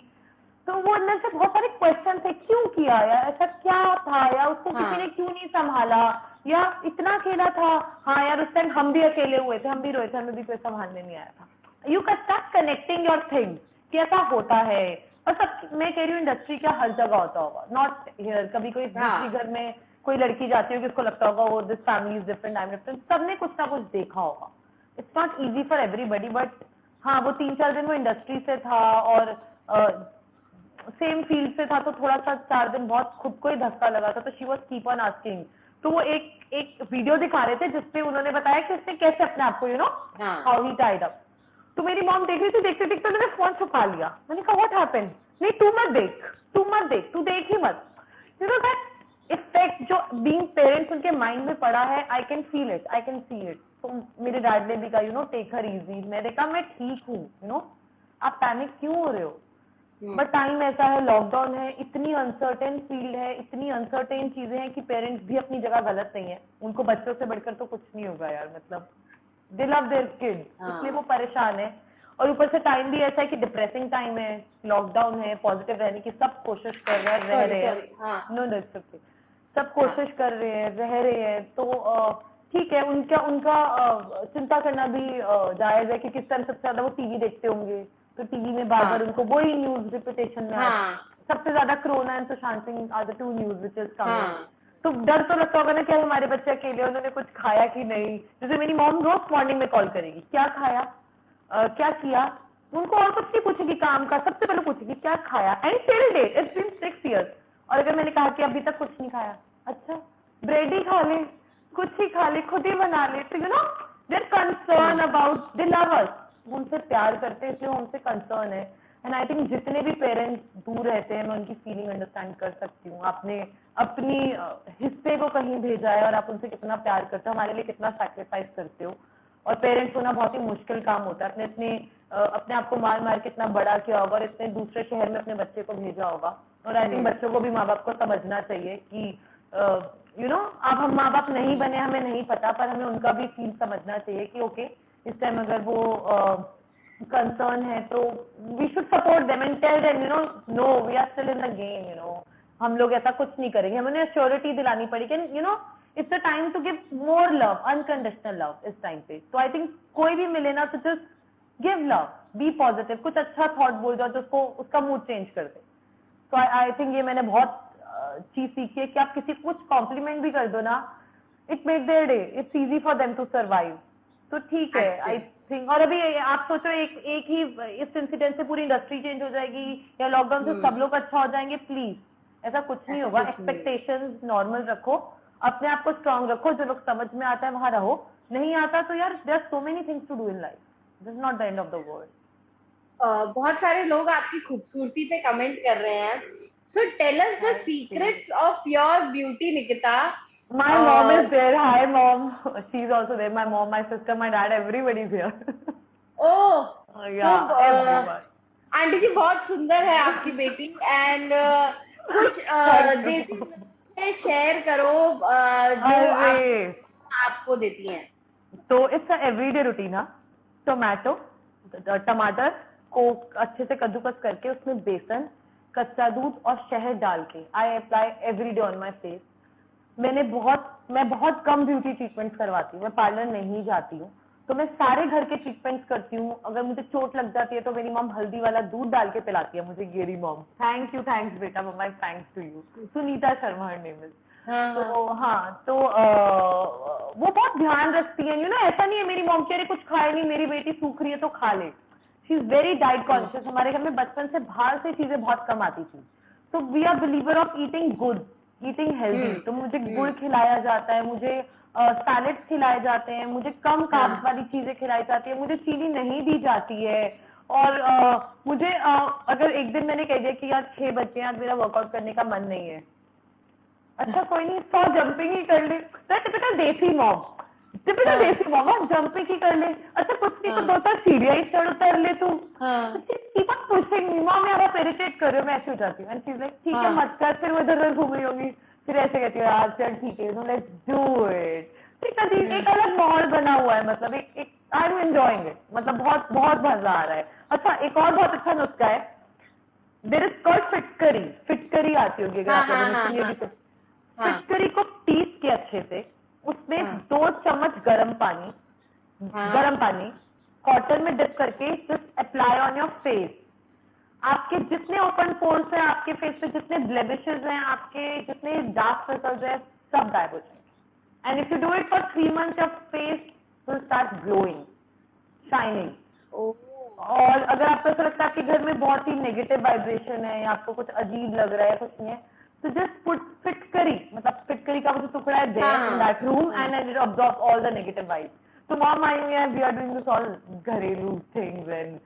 तो वो अंदर से बहुत सारे क्वेश्चन थे, क्यों किया यार, ऐसा क्या था, या उसको किसी ने क्यों नहीं संभाला, या इतना अकेला था, हाँ यार उस टाइम हम भी अकेले हुए थे, हम भी रोए थे, हमें भी कोई संभालने नहीं आया था। You can start connecting your things कि ऐसा होता है, और सब मैं कह रही हूँ इंडस्ट्री का हर जगह होता होगा, नॉट हियर, कभी कोई दूसरी घर में कोई लड़की जाती होगी, उसको लगता होगा वो this family is different, I am different, सबने कुछ ना कुछ देखा होगा, it's not easy for everybody, but हाँ वो 3-4 दिन वो इंडस्ट्री से था, और सेम फील्ड से था, तो थोड़ा सा 4 दिन बहुत खुद को ही धक्का लगा था, तो she was keep on asking, तो वो एक वीडियो दिखा रहे थे जिसपे उन्होंने बताया कि उसने कैसे अपने आप को हाउ ही टाइड अप, तो मेरी मॉम देख रही थी, देखते देखते मैंने फोन छुपा लिया, मैंने कहा व्हाट हैपेंड, नहीं तू मत देख, तू देख ही मत, दैट इफेक्ट जो बीइंग पेरेंट्स उनके माइंड में पड़ा है, I can feel it, I can see it. तो मेरे डैड ने भी कहा टेक हर इजी, मैंने कहा मैं ठीक हूँ, आप पैनिक क्यों हो रहे हो, बट टाइम ऐसा है, लॉकडाउन है, इतनी अनसर्टेन फील्ड है, इतनी अनसर्टेन चीजें हैं कि पेरेंट्स भी अपनी जगह गलत नहीं है, उनको बच्चों से बढ़कर तो कुछ नहीं होगा यार, मतलब दे लव देयर किड, इसलिए वो परेशान है, और ऊपर से टाइम भी ऐसा है कि डिप्रेसिंग टाइम है, लॉकडाउन है, पॉजिटिव रहने की सब कोशिश कर रहे हैं, रह रहे हैं, नो इट्स ओके, सब कोशिश कर रहे हैं, रह रहे हैं, तो ठीक है, उनका चिंता करना भी जायज है, क्योंकि इस टाइम सबसे ज्यादा वो टीवी देखते होंगे, तो टीवी में बार बार उनको वही न्यूज रिपीटेशन में सबसे ज्यादा corona and Sushant Singh are the 2 news which is coming, तो डर तो लगता होगा ना कि हमारे बच्चे अकेले, उन्होंने कुछ खाया कि नहीं, जैसे मेरी मॉम रोज मॉर्निंग में कॉल करेगी, क्या खाया, क्या किया, उनको और कुछ नहीं पूछेगी काम का, सबसे पहले पूछेगी क्या खाया, and till date it's been 6 years। और अगर मैंने कहा कि अभी तक कुछ नहीं खाया, अच्छा ब्रेड ही खा ले, कुछ ही खा ले, खुद ही बना ले, तो they are concern about, they love us, उनसे प्यार करते हैं इसलिए उनसे कंसर्न है। एंड आई थिंक जितने भी पेरेंट्स दूर रहते हैं मैं उनकी फीलिंग अंडरस्टैंड कर सकती हूँ। आपने अपनी हिस्से को कहीं भेजा है और आप उनसे कितना प्यार करते हो, हमारे लिए कितना सैक्रिफाइस करते हो। और पेरेंट्स होना बहुत ही मुश्किल काम होता है, अपने आप को मार मार के इतना बड़ा किया होगा और इतने दूसरे शहर में अपने बच्चे को भेजा होगा। और आई थिंक बच्चों को भी माँ बाप को समझना चाहिए कि अब हम माँ बाप नहीं बने, हमें नहीं पता, पर हमें उनका भी फील समझना चाहिए कि ओके इस टाइम अगर वो कंसर्न है तो we should support them and tell them no we are still in the game, हम लोग ऐसा कुछ नहीं करेंगे, हमें श्योरिटी दिलानी पड़ेगी। It's a time to give more love, unconditional love इस टाइम पे। तो आई थिंक कोई भी मिले ना तो just give love, be positive, कुछ अच्छा थॉट बोल दो जिसको उसका मूड चेंज कर दे। तो आई थिंक ये मैंने बहुत चीज सीखी है कि आप किसी को कुछ कॉम्प्लीमेंट भी कर दो ना, it make their day, it's easy for them to survive. तो ठीक है आई थिंक। और अभी आप सोचो एक ही इस इंसिडेंट से पूरी इंडस्ट्री चेंज हो जाएगी या लॉकडाउन से सब लोग अच्छा हो जाएंगे, प्लीज ऐसा कुछ नहीं होगा। एक्सपेक्टेशंस नॉर्मल रखो, अपने आप को स्ट्रांग रखो, जो लोग समझ में आता है वहां रहो, नहीं आता तो यार there are so many things to do in life, this is not the end of the world. बहुत सारे लोग आपकी खूबसूरती पे कमेंट कर रहे हैं। So tell us the secrets of your beauty, Nikita. My mom is there. Hi, mom. She's also there. My mom, my sister, my dad, everybody's here. Oh, yeah, everyone. Aunty ji बहुत सुंदर है आपकी बेटी। एंड कुछ देसी शेयर करो जो आपको देती हैं। तो इट्स एवरीडे रूटीन है। टोमेटो, टमाटर को अच्छे से कद्दूकस करके उसमें बेसन, कच्चा दूध और शहद डाल के I apply everyday on my face. मैं बहुत कम ब्यूटी ट्रीटमेंट्स करवाती हूँ, मैं पार्लर नहीं जाती हूँ, तो मैं सारे घर के ट्रीटमेंट्स करती हूँ। अगर मुझे चोट लग जाती है तो मेरी मॉम हल्दी वाला दूध डाल के पिलाती है मुझे, गेरी मॉम, थैंक्स बेटा, mamma thanks to you, Sunita Sharma her name is. तो वो बहुत ध्यान रखती है, ऐसा नहीं है मेरी मॉम कह रही कुछ खाए नहीं, मेरी बेटी सूख रही है तो खा ले। She is very diet conscious. हमारे घर में बचपन से बाहर से चीजें बहुत कम आती थी, तो we are believer of eating good, eating healthy. तो मुझे गुड़ खिलाया जाता है, मुझे सैलेड्स खिलाए जाते हैं, मुझे कम कार्ब्स वाली चीजें खिलाई जाती है, मुझे चीनी नहीं दी जाती है। और मुझे अगर एक दिन मैंने कह दिया कि यार 6 बजे आज मेरा वर्कआउट करने का मन नहीं है, अच्छा कोई नहीं 100 जंपिंग ही कर ले, टिपिकल देसी मॉम, जंपिंग ही कर ले, अच्छा कुछ नहीं तो 2-4 सीढ़ियां ही चढ़ उतर ले तू, मॉम यार आप इरिटेट कर रहे हो, मैं ऐसे हो जाती हूँ। ठीक है मत कर, फिर वो इधर उधर घूम रही होंगी, फिर ऐसे कहती हूँ यार चल ठीक है, लेट्स डू इट। एक अलग माहौल बना हुआ है, मतलब एक आई एम एंजॉयिंग इट, मतलब बहुत बहुत मजा आ रहा है। अच्छा एक और बहुत अच्छा नुस्खा है, देयर इज कॉल्ड फिटकरी, फिटकरी आती होगी अगर आप फिटकरी को पीस के अच्छे से उसमें 2 चम्मच गरम पानी कॉटन में डिप करके just apply on your face. आपके जितने ओपन पोर्स हैं आपके फेस पे, जितने ब्लेमिशेस हैं आपके, जितने डार्क सर्कल्स हैं, सब गायब हो जाएंगे। And if you do it for 3 months your face will start glowing, shining. और अगर आपको ऐसा लगता है आपके घर में बहुत ही नेगेटिव वाइब्रेशन है या आपको कुछ अजीब लग रहा है, कुछ नहीं है, तो जस्ट पुट फिटकरी, मतलब फिटकरी का वो जो टुकड़ा है there in that room and it absorb all the negative vibes. तो mom I we are doing this all घरेलू थिंग्स। एंड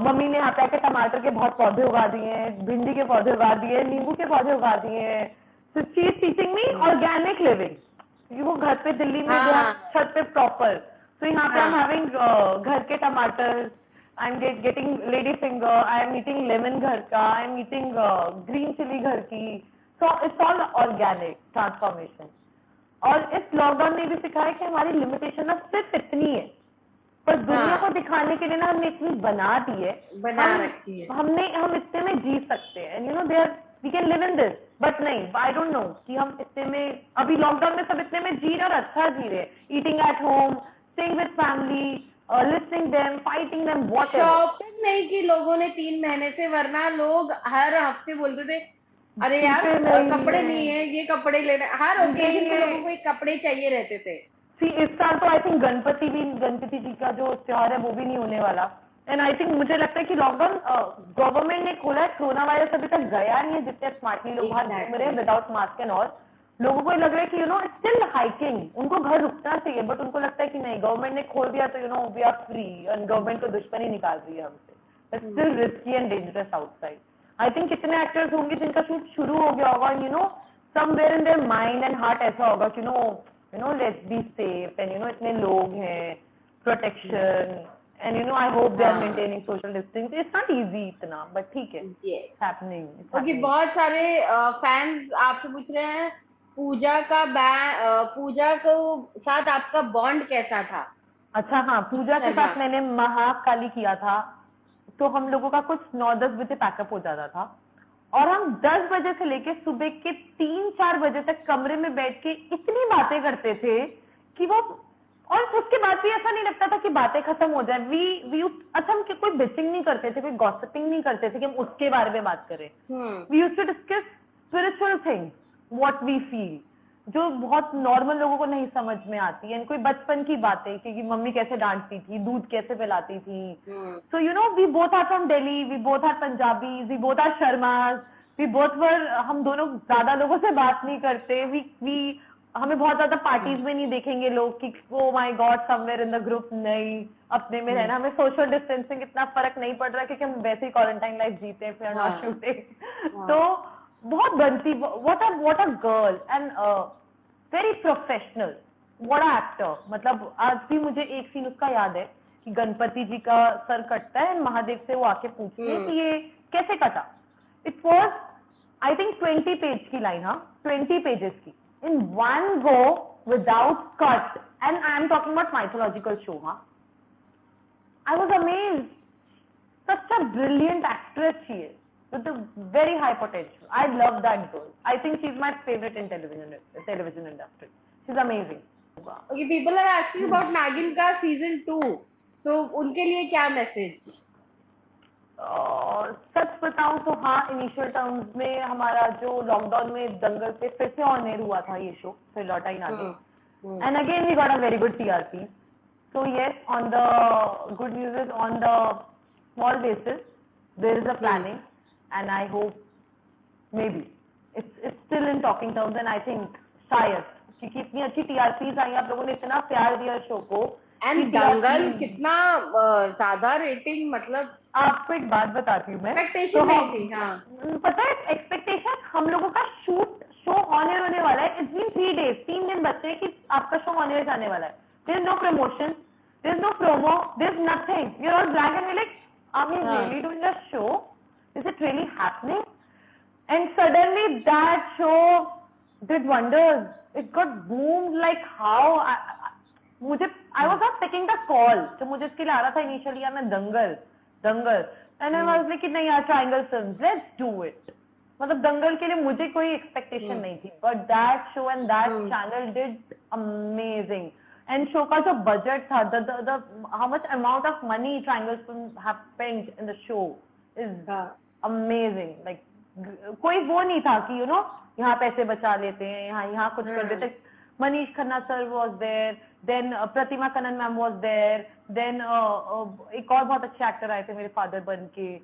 मम्मी ने यहाँ पे आके टमाटर के बहुत पौधे उगा दिए हैं, भिंडी के पौधे उगा दिए हैं, नींबू के पौधे उगा दिए हैं। So she is teaching me organic living, क्योंकि वो घर पे दिल्ली में छत पे प्रॉपर, तो यहाँ पे आई एम हैविंग घर के टमाटर, I am getting lady finger, I am eating lemon घर का, I am eating green chili घर की। So it's all organic transformation. और इस लॉकडाउन ने भी सिखाया कि हमारी लिमिटेशन अब सिर्फ इतनी है, पर दुनिया को दिखाने के लिए ना हमने इतनी बना दी है, रखी है, हम इतने में जी सकते हैं, you know there we can live in this, but नहीं, आई डोंट नो कि हम इतने में, अभी लॉकडाउन में सब इतने में जी रहे और अच्छा जी रहे, eating at home, staying with family, listening them, fighting them, whatever. Shopping नहीं की लोगों ने 3 महीने से, वरना लोग हर हफ्ते बोलते थे अरे यार कपड़े नहीं है, ये कपड़े लेने, हर ओकेजन पे लोगों को एक कपड़े चाहिए रहते थे। इस साल तो आई थिंक गणपति जी का जो त्योहार है वो भी नहीं होने वाला, एंड आई थिंक मुझे लगता है कि लॉकडाउन गवर्नमेंट ने खोला है, कोरोना वायरस अभी तक गया नहीं है, जितने स्मार्टली लोग बाहर घूम रहे हैं विदाउट मास्क एंड ऑल। लोगों को लग रहा है कि स्टिल हाइकिंग, उनको घर रुकना चाहिए, बट उनको लगता है कि नहीं, गवर्नमेंट ने खोल दिया तो we are free, and government तो दुश्मनी निकाल रही है हमसे। It's still risky and dangerous outside. I think कितने एक्टर्स होंगे जिनका शूट शुरू हो गया होगा, somewhere in their mind and heart ऐसा होगा कि लेट्स बी सेफ, एंड इतने लोग हैं, protection, and I hope they are maintaining social distancing. It's not easy इतना, but ठीक है, it's happening. Okay, बहुत सारे फैंस आपसे पूछ रहे हैं पूजा को साथ आपका बॉन्ड कैसा था? अच्छा, हाँ, पूजा के साथ मैंने महाकाली किया था, तो हम लोगों का कुछ 9-10 बजे पैकअप हो जाता था, और हम 10 बजे से लेके सुबह के 3-4 बजे तक कमरे में बैठ के इतनी बातें करते थे कि वो, और उसके बाद भी ऐसा नहीं लगता था कि बातें खत्म हो जाए। अच्छा, हम कोई बिचिंग नहीं करते थे, कोई गॉसिपिंग नहीं करते थे कि हम उसके बारे में बात करें। We used to discuss spiritual things, what we feel, जो बहुत नॉर्मल लोगों को नहीं समझ में आती है। कोई बचपन की बातें कि मम्मी कैसे डांटती थी, दूध कैसे पिलाती थी। So we both are from Delhi, we both are Punjabi, we both are Sharmas, we both were, हम दोनों ज्यादा लोगों से बात नहीं करते। हमें बहुत ज्यादा पार्टीज में नहीं देखेंगे लोग कि ओ my God somewhere in the group, नहीं, अपने में रहना। हमें सोशल डिस्टेंसिंग इतना फर्क नहीं पड़ रहा क्योंकि हम वैसे ही क्वारंटाइन लाइफ जीते हैं, फिर नॉट शूटिंग। तो बहुत बनती, what a girl, and very professional, what a actor. मतलब आज भी मुझे एक सीन उसका याद है कि गणपति जी का सर कटता है, महादेव से वो आके पूछते हैं कि ये कैसे कटा। It was I think 20 page की लाइन, हाँ, 20 पेजेस की, in one go without cut, and I am talking about mythological show, huh? I was amazed. Such a brilliant actress she is, with a very high potential. I love that girl. I think she's my favorite in television industry. She's amazing. Okay, people are asking about Nagin ka season 2. So उनके लिए क्या मैसेज? सच बताऊं तो हाँ, इनिशियल टर्म्स में हमारा जो लॉकडाउन में दंगल पे फिर से ऑन एयर हुआ था ये शो, फिर लौटा ही आगे, and again we got a very good TRP. So yes, on the good news is on the small basis there is a planning, and I hope maybe it's still in talking terms, and I think शायद, क्योंकि इतनी अच्छी टीआरपीज आई, आप लोगों ने इतना प्यार दिया शो को। एंड दंगल कितना ज्यादा रेटिंग, मतलब आपको एक बात बताती हूँ मैं, एक्सपेक्टेशन नहीं थी। हाँ, पता है एक्सपेक्टेशन, हम लोगों का शो ऑन एयर होने वाला है, इट्स बीन 3 days, 3 दिन बचे हैं कि आपका शो ऑन एयर जाने वाला है। There is no promotion, there is no promo, there is nothing, we are all blank and we like, are we really doing a show, is it really happening? And suddenly that show did wonders, it got boomed like how, I was not taking the call, जो मुझे इसके लिए आ रहा था इनिशियली, मैं Dangal, and I was like नहीं यार, Triangle Films, let's do it. मतलब दंगल के लिए मुझे कोई एक्सपेक्टेशन नहीं थी, but that show and that channel did amazing. And show का जो बजट था, how much amount of money triangle film have spent in the show is amazing. Like कोई वो नहीं था कि यहाँ पैसे बचा लेते हैं, यहाँ कुछ कर देते। Manish Khanna sir was there, then Pratima Kannan ma'am was there, then एक और बहुत अच्छे एक्टर आए थे मेरे फादर बन के,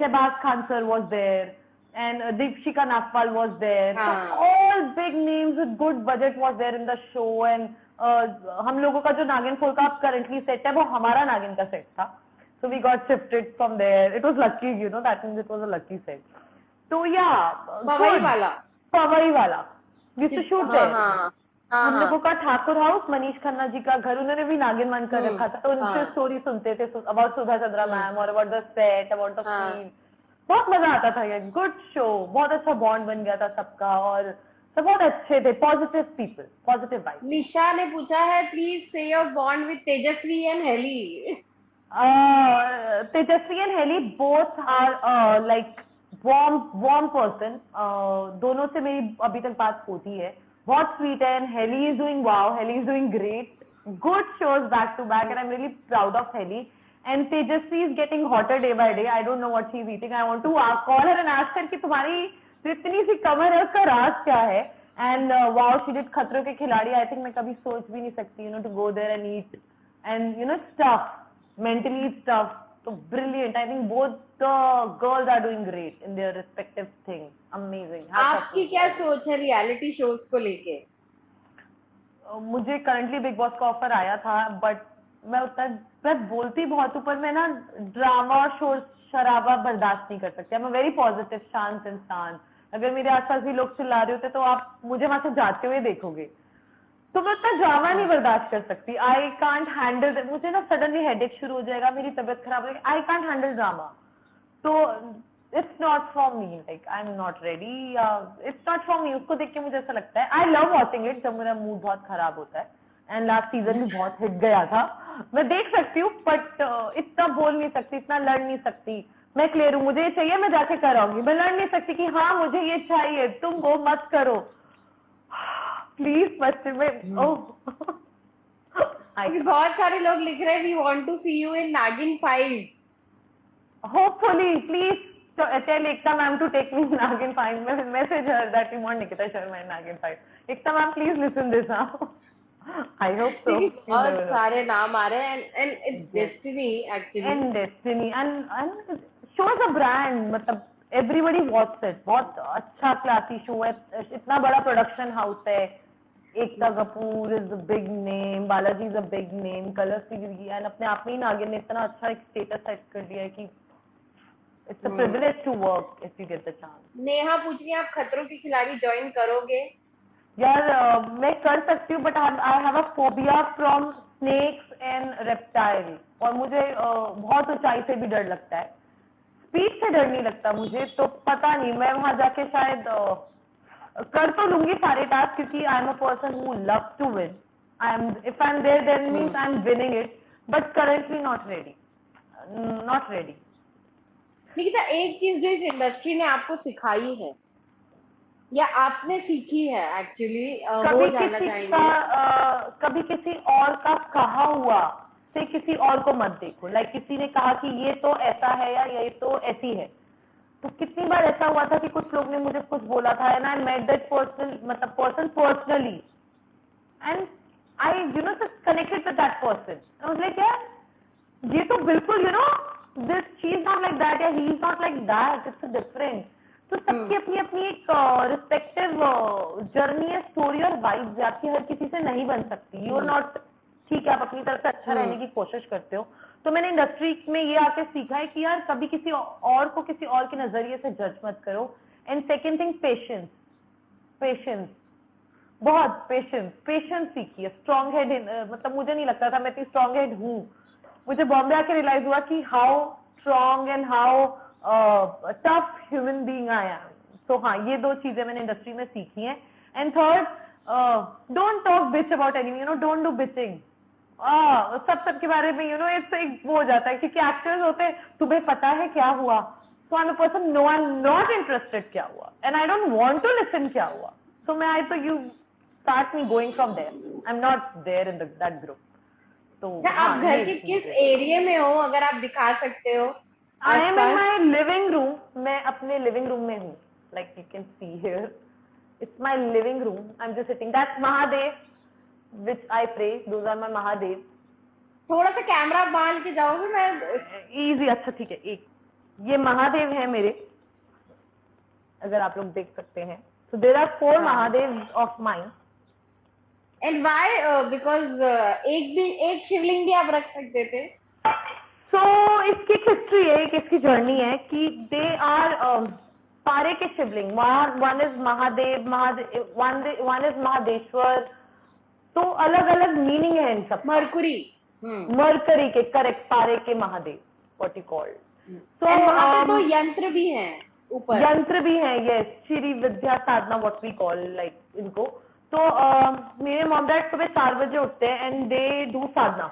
Shahbaz Khan sir was there, and Deepshikha Nagpal was there. All big names with good budget was there in the show. And हम लोगों का जो नागिन फोल का करंटली सेट है वो हमारा नागिन का सेट था, so we got shifted from there. It was lucky, that means it was a lucky set. तो या पवई वाला वी टू शूट देयर। हम लोगों का ठाकुर हाउस, मनीष खन्ना जी का घर, उन्होंने भी नागिन मान कर रखा था, तो उनसे स्टोरी सुनते थे अबाउट सुधा चंद्रा मैम और about the set, about the feel. बहुत मजा आता था ये, गुड शो, बहुत अच्छा बॉन्ड बन गया था सबका, और सब बहुत अच्छे थे, positive people, positive vibe. Nisha ने पूछा है, please say your bond with Tejasswi and Helly. Tejasswi and Helly both are like warm person. दोनों से मेरी अभी तक बात होती है, बहुत स्वीट है, and Helly is doing wow, Helly is doing great, good shows back to back, and I am really proud of Helly. And Tejasswi is getting hotter day by day, I don't know what she is eating, I want to call her and ask her कि तुम्हारी इतनी सी कमर है उसका राज क्या है। एंड वाओ, शी डिड खतरों के खिलाड़ी, आई थिंक मैं कभी सोच भी नहीं सकती to go there and eat, and stuff, mentally it's tough, तो brilliant. I think both the girls are doing great in their respective thing. Amazing. आपकी क्या सोच है रियलिटी शोज को लेके? मुझे करंटली बिग बॉस का ऑफर आया था, बट मैं बोलती बहुत हूँ, पर मैं ना ड्रामा और शोर शराबा बर्दाश्त नहीं कर सकती. मैं वेरी पॉजिटिव शांत इंसान. अगर मेरे आसपास भी लोग चिल्ला रहे होते तो आप मुझे वहां से जाते हुए देखोगे. तो मैं उतना ड्रामा नहीं बर्दाश्त कर सकती. आई कांट हैंडल. मुझे ना सडनली हेडेक शुरू हो जाएगा, मेरी तबीयत खराब हो जाएगी. I can't handle drama. तो it's not for me. Like I am not ready. It's not for me. उसको देख के मुझे ऐसा लगता है. आई लव वॉचिंग इट जब मेरा मूड बहुत खराब होता है. एंड लास्ट सीजन भी बहुत हिट गया था. मैं देख सकती हूँ, बट इतना बोल नहीं सकती, इतना लड़ नहीं सकती. मैं क्लियर हूँ, मुझे ये चाहिए, मैं जाके कराऊंगी. मैं लड़ नहीं सकती कि हाँ मुझे ये चाहिए, तुम वो मत करो प्लीज. बच्चे में बहुत सारे लोग लिख रहे हैं we want to see you in Naagin 5. Hopefully, please tell Ekta ma'am to take me in Nagin 5. Message her that you want Nikita Sharma in Nagin 5. Ekta ma'am, please listen this now. I hope so. बहुत सारे नाम आ रहे हैं and it's destiny actually. And destiny and shows a brand. मतलब everybody watches it. बहुत अच्छा क्लासी शो है. इतना बड़ा प्रोडक्शन हाउस है. Ekta Kapoor is a big name, Balaji is a big name, Colors की एंड अपने आप में ही नागिन ने इतना अच्छा एक स्टेटस सेट कर दिया है कि it's a privilege to work if you get the chance. Neha पूछ रही है आप खतरों के खिलाड़ी ज्वाइन करोगे? यार मैं कर सकती हूँ, but I have a phobia from snakes and reptile. और मुझे बहुत ऊंचाई से भी डर लगता है. स्पीड से डर नहीं लगता मुझे. तो पता नहीं, मैं वहां जाके शायद कर तो लूंगी सारे टास्क, क्योंकि I am a person who love to win. If I am there then means I am winning it, but currently not ready. Not ready. Nikita, एक चीज जो इस इंडस्ट्री ने आपको सिखाई है या आपने सीखी है एक्चुअली, वो जानना चाहेंगे. कभी किसी और का कहा हुआ से किसी और को मत देखो. लाइक किसी ने कहा कि ये तो ऐसा है या ये तो ऐसी है. तो कितनी बार ऐसा हुआ था कि कुछ लोग ने मुझे कुछ बोला था and I met that person personally and I just connected with that person. I was like यार ये तो बिल्कुल this she is not like that या he is not like that. It's different. तो सबकी अपनी अपनी एक रिस्पेक्टिव जर्नी है, स्टोरी और वाइब्स. आपकी हर किसी से नहीं बन सकती. You are not. ठीक है, आप अपनी तरफ से अच्छा रहने की कोशिश करते हो. तो मैंने इंडस्ट्री में ये आके सीखा है कि यार कभी किसी और को किसी और के नजरिए से जज मत करो. And second thing, patience. Patience, बहुत पेशेंस सीखिए. Strong head. मतलब मुझे नहीं लगता था मैं इतनी स्ट्रॉन्ग हेड हूँ. मुझे बॉम्बे आके रियलाइज हुआ कि how strong and how tough human being I am. तो हाँ, ये दो चीजें मैंने इंडस्ट्री में सीखी हैं. And third, don't talk bitch about anyone. Don't do bitching. सबके बारे में इट्स एक वो हो जाता है, क्योंकि एक्टर्स होते हैं तुम्हें पता है क्या हुआ. So I am a person, no I am not interested क्या हुआ and I don't want to listen क्या हुआ. सो मैं आई तो you start me going from there. I am not there in that group. तो आप घर के किस एरिया में हो, अगर आप दिखा सकते हो? I am in my living room. मैं अपने लिविंग रूम में हूँ. Like you can see here, it's my living room. I am just sitting. That's Mahadev which I pray. Those are my Mahadev. थोड़ा सा कैमरा बांध के जाओगे? मैं इजी. अच्छा ठीक है. एक ये महादेव है मेरे, अगर आप लोग देख सकते हैं. So there are 4 Mahadev of mine. And why? Because एक शिवलिंग भी आप रख सकते थे. So इसकी हिस्ट्री है, इसकी जर्नी है कि they are पारे के शिवलिंग. One is Mahadev, one is Mahadeshwar. तो अलग अलग मीनिंग है इन सब. मरकरी के, करेक्ट. पारे के महादेव, व्हाट यू कॉल्ड. तो वहां पे तो यंत्र भी हैं ऊपर. यंत्र भी है. Yes, Shri Vidya Sadhana, what we call like इनको. तो मेरे मॉम डैड सुबह 4 बजे उठते हैं एंड दे डू साधना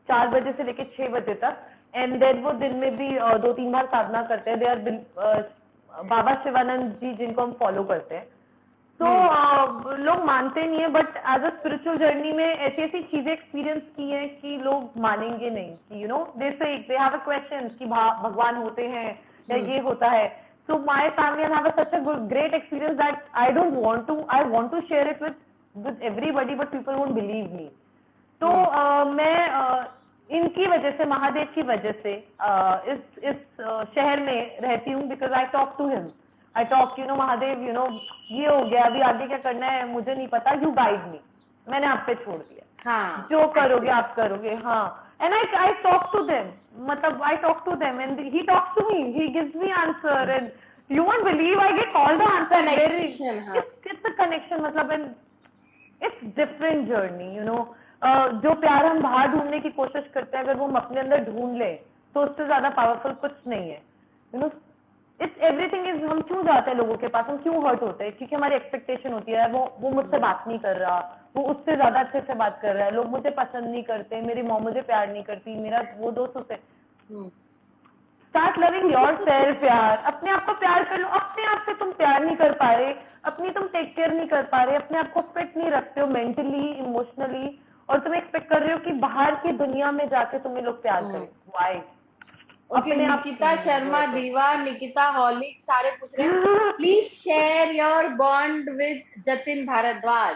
4 बजे से लेके 6 बजे तक. एंड देन वो दिन में भी 2-3 बार साधना करते हैं. दे आर बाबा शिवानंद जी, जिनको हम फॉलो करते हैं. तो लोग मानते नहीं है, but as a spiritual journey में ऐसी ऐसी चीजें एक्सपीरियंस की हैं कि लोग मानेंगे नहीं कि दे हैव अ क्वेश्चन कि भगवान होते हैं या ये होता है. So my family have such a great experience that I want to share it with everybody, but people won't believe me. तो मैं इन इनकी वजह से, महादेव की वजह से इस शहर में रहती हूँ, because I talk to him, I talk, Mahadev, ये हो गया, अभी आगे क्या करना है मुझे नहीं पता, यू गाइड मी, मैंने आप पे छोड़ दिया, हाँ, जो करोगे आप करोगे, हाँ। And I talk to them, मतलब I talk to them and he talks to me, he gives me answer, and you won't believe I get all the answer, it's a connection, मतलब इट्स डिफरेंट जर्नी, जो प्यार हम बाहर ढूंढने की कोशिश करते हैं, अगर वो हम अपने अंदर ढूंढ लें तो उससे ज्यादा पावरफुल कुछ नहीं है, इट्स एवरीथिंग इज, हम क्यों जाते हैं लोगों के पास, हम क्यों हर्ट होते हैं, क्योंकि हमारी एक्सपेक्टेशन होती है, वो मुझसे बात नहीं कर रहा, वो उससे ज्यादा अच्छे से बात कर रहा है, लोग मुझे पसंद नहीं करते, मेरी मॉम मुझे प्यार नहीं करती, मेरा वो दोस्त उससे, स्टार्ट लविंग योर सेल्फ यार, अपने आप को प्यार कर लो, अपने आप से तुम प्यार नहीं कर पा रहे, अपनी तुम टेक केयर नहीं कर पा रहे, अपने आप को फिट नहीं रखते हो मेंटली, इमोशनली, और तुम एक्सपेक्ट कर रहे हो कि बाहर की दुनिया में जाके तुम्हें लोग प्यार करें, व्हाई? ओके, निकिता शर्मा दीवा, निकिता हॉलिक सारे पूछ रहे हैं, please share your bond with Jatin Bhardwaj.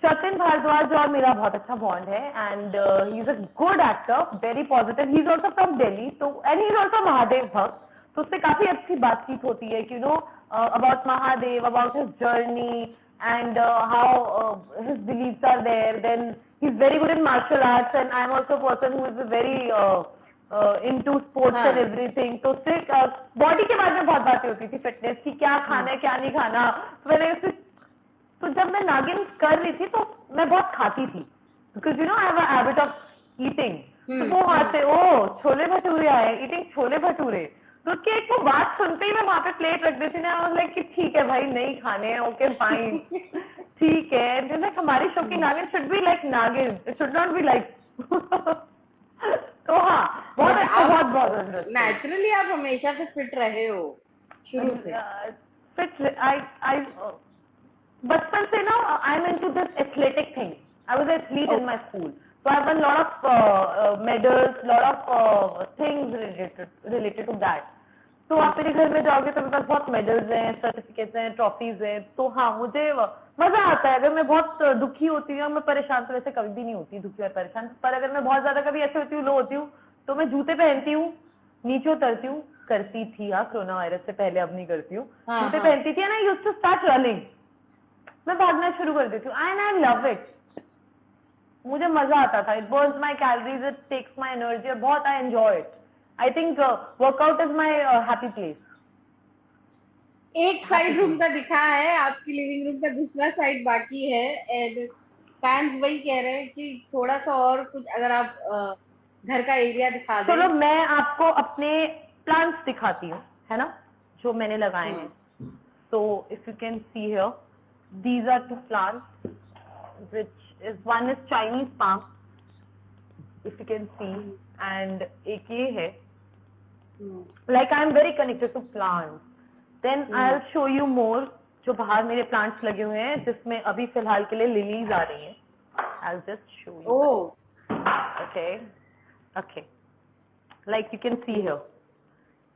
Jatin Bhardwaj और मेरा बहुत अच्छा बॉन्ड है, and he is a good actor, very positive, he is also from Delhi, तो and he is also Mahadev भक्त, तो उससे काफी अच्छी बातचीत होती है कि about Mahadev, about his journey, and how his believes are there, then he is very good in martial arts, and I am also person who is very into sports and everything, तो उससे बॉडी के बारे में बहुत बातें होती थी, फिटनेस की, क्या खाना है क्या नहीं खाना, तो जब मैं नागिन कर रही थी तो मैं बहुत खाती थी, because I have a habit of eating, तो वो वहां से छोले भटूरे आए, ईटिंग छोले भटूरे, तो उसकी एक वो बात सुनते ही मैं वहां पे प्लेट रख देती ना, लाइक कि ठीक है भाई नहीं खाने हैं, ओके फाइन, ठीक है, लाइक हमारी शो की नागिन शुड बी लाइक नागिन, it should not be like तो हाँ, बहुत अच्छा, बहुत नेचुरली आप हमेशा से फिट रहे हो शुरू से, फिट, आई बचपन से ना, I am into this athletic thing, I was athlete in my school, so I've won lot of medals, lot of things related to that. तो आप मेरे घर में जाओगे तो मेरे पास बहुत मेडल्स हैं, सर्टिफिकेट्स हैं, ट्रॉफीज हैं, तो हाँ मुझे मजा आता है। अगर मैं बहुत दुखी होती हूँ, मैं परेशान तो वैसे कभी भी नहीं होती दुखी और परेशान, पर अगर मैं बहुत ज्यादा कभी ऐसे होती हूँ, लो होती हूँ, तो मैं जूते पहनती हूँ, नीचे उतरती हूँ, करती थी हाँ कोरोना वायरस से पहले, अब नहीं करती हूँ, जूते पहनती थी ना, यूज्ड टू स्टार्ट रनिंग, मैं भागना शुरू कर देती हूँ, एंड आई लव इट, मुझे मजा आता था, it burns my calories, it takes my energy, और बहुत I enjoy it, I think workout is my happy place. एक साइड रूम का दिखा है, आपकी लिविंग रूम का दूसरा साइड बाकी है, एंड फैंस वही कह रहे हैं कि थोड़ा सा और कुछ अगर आप घर का एरिया दिखा दें। चलो मैं आपको अपने प्लांट्स दिखाती हूँ, है ना, जो मैंने लगाए हैं। So if you can see here, these are two plants, which is one is Chinese palm, if you can see, and एक ये है, like I am very connected to plants. Then I'll show you more, जो बाहर मेरे plants लगे हुए हैं, जिसमें अभी फिलहाल के लिए लिलीज आ रही हैं। I'll just show you. Oh. Okay, okay. Like you can see here,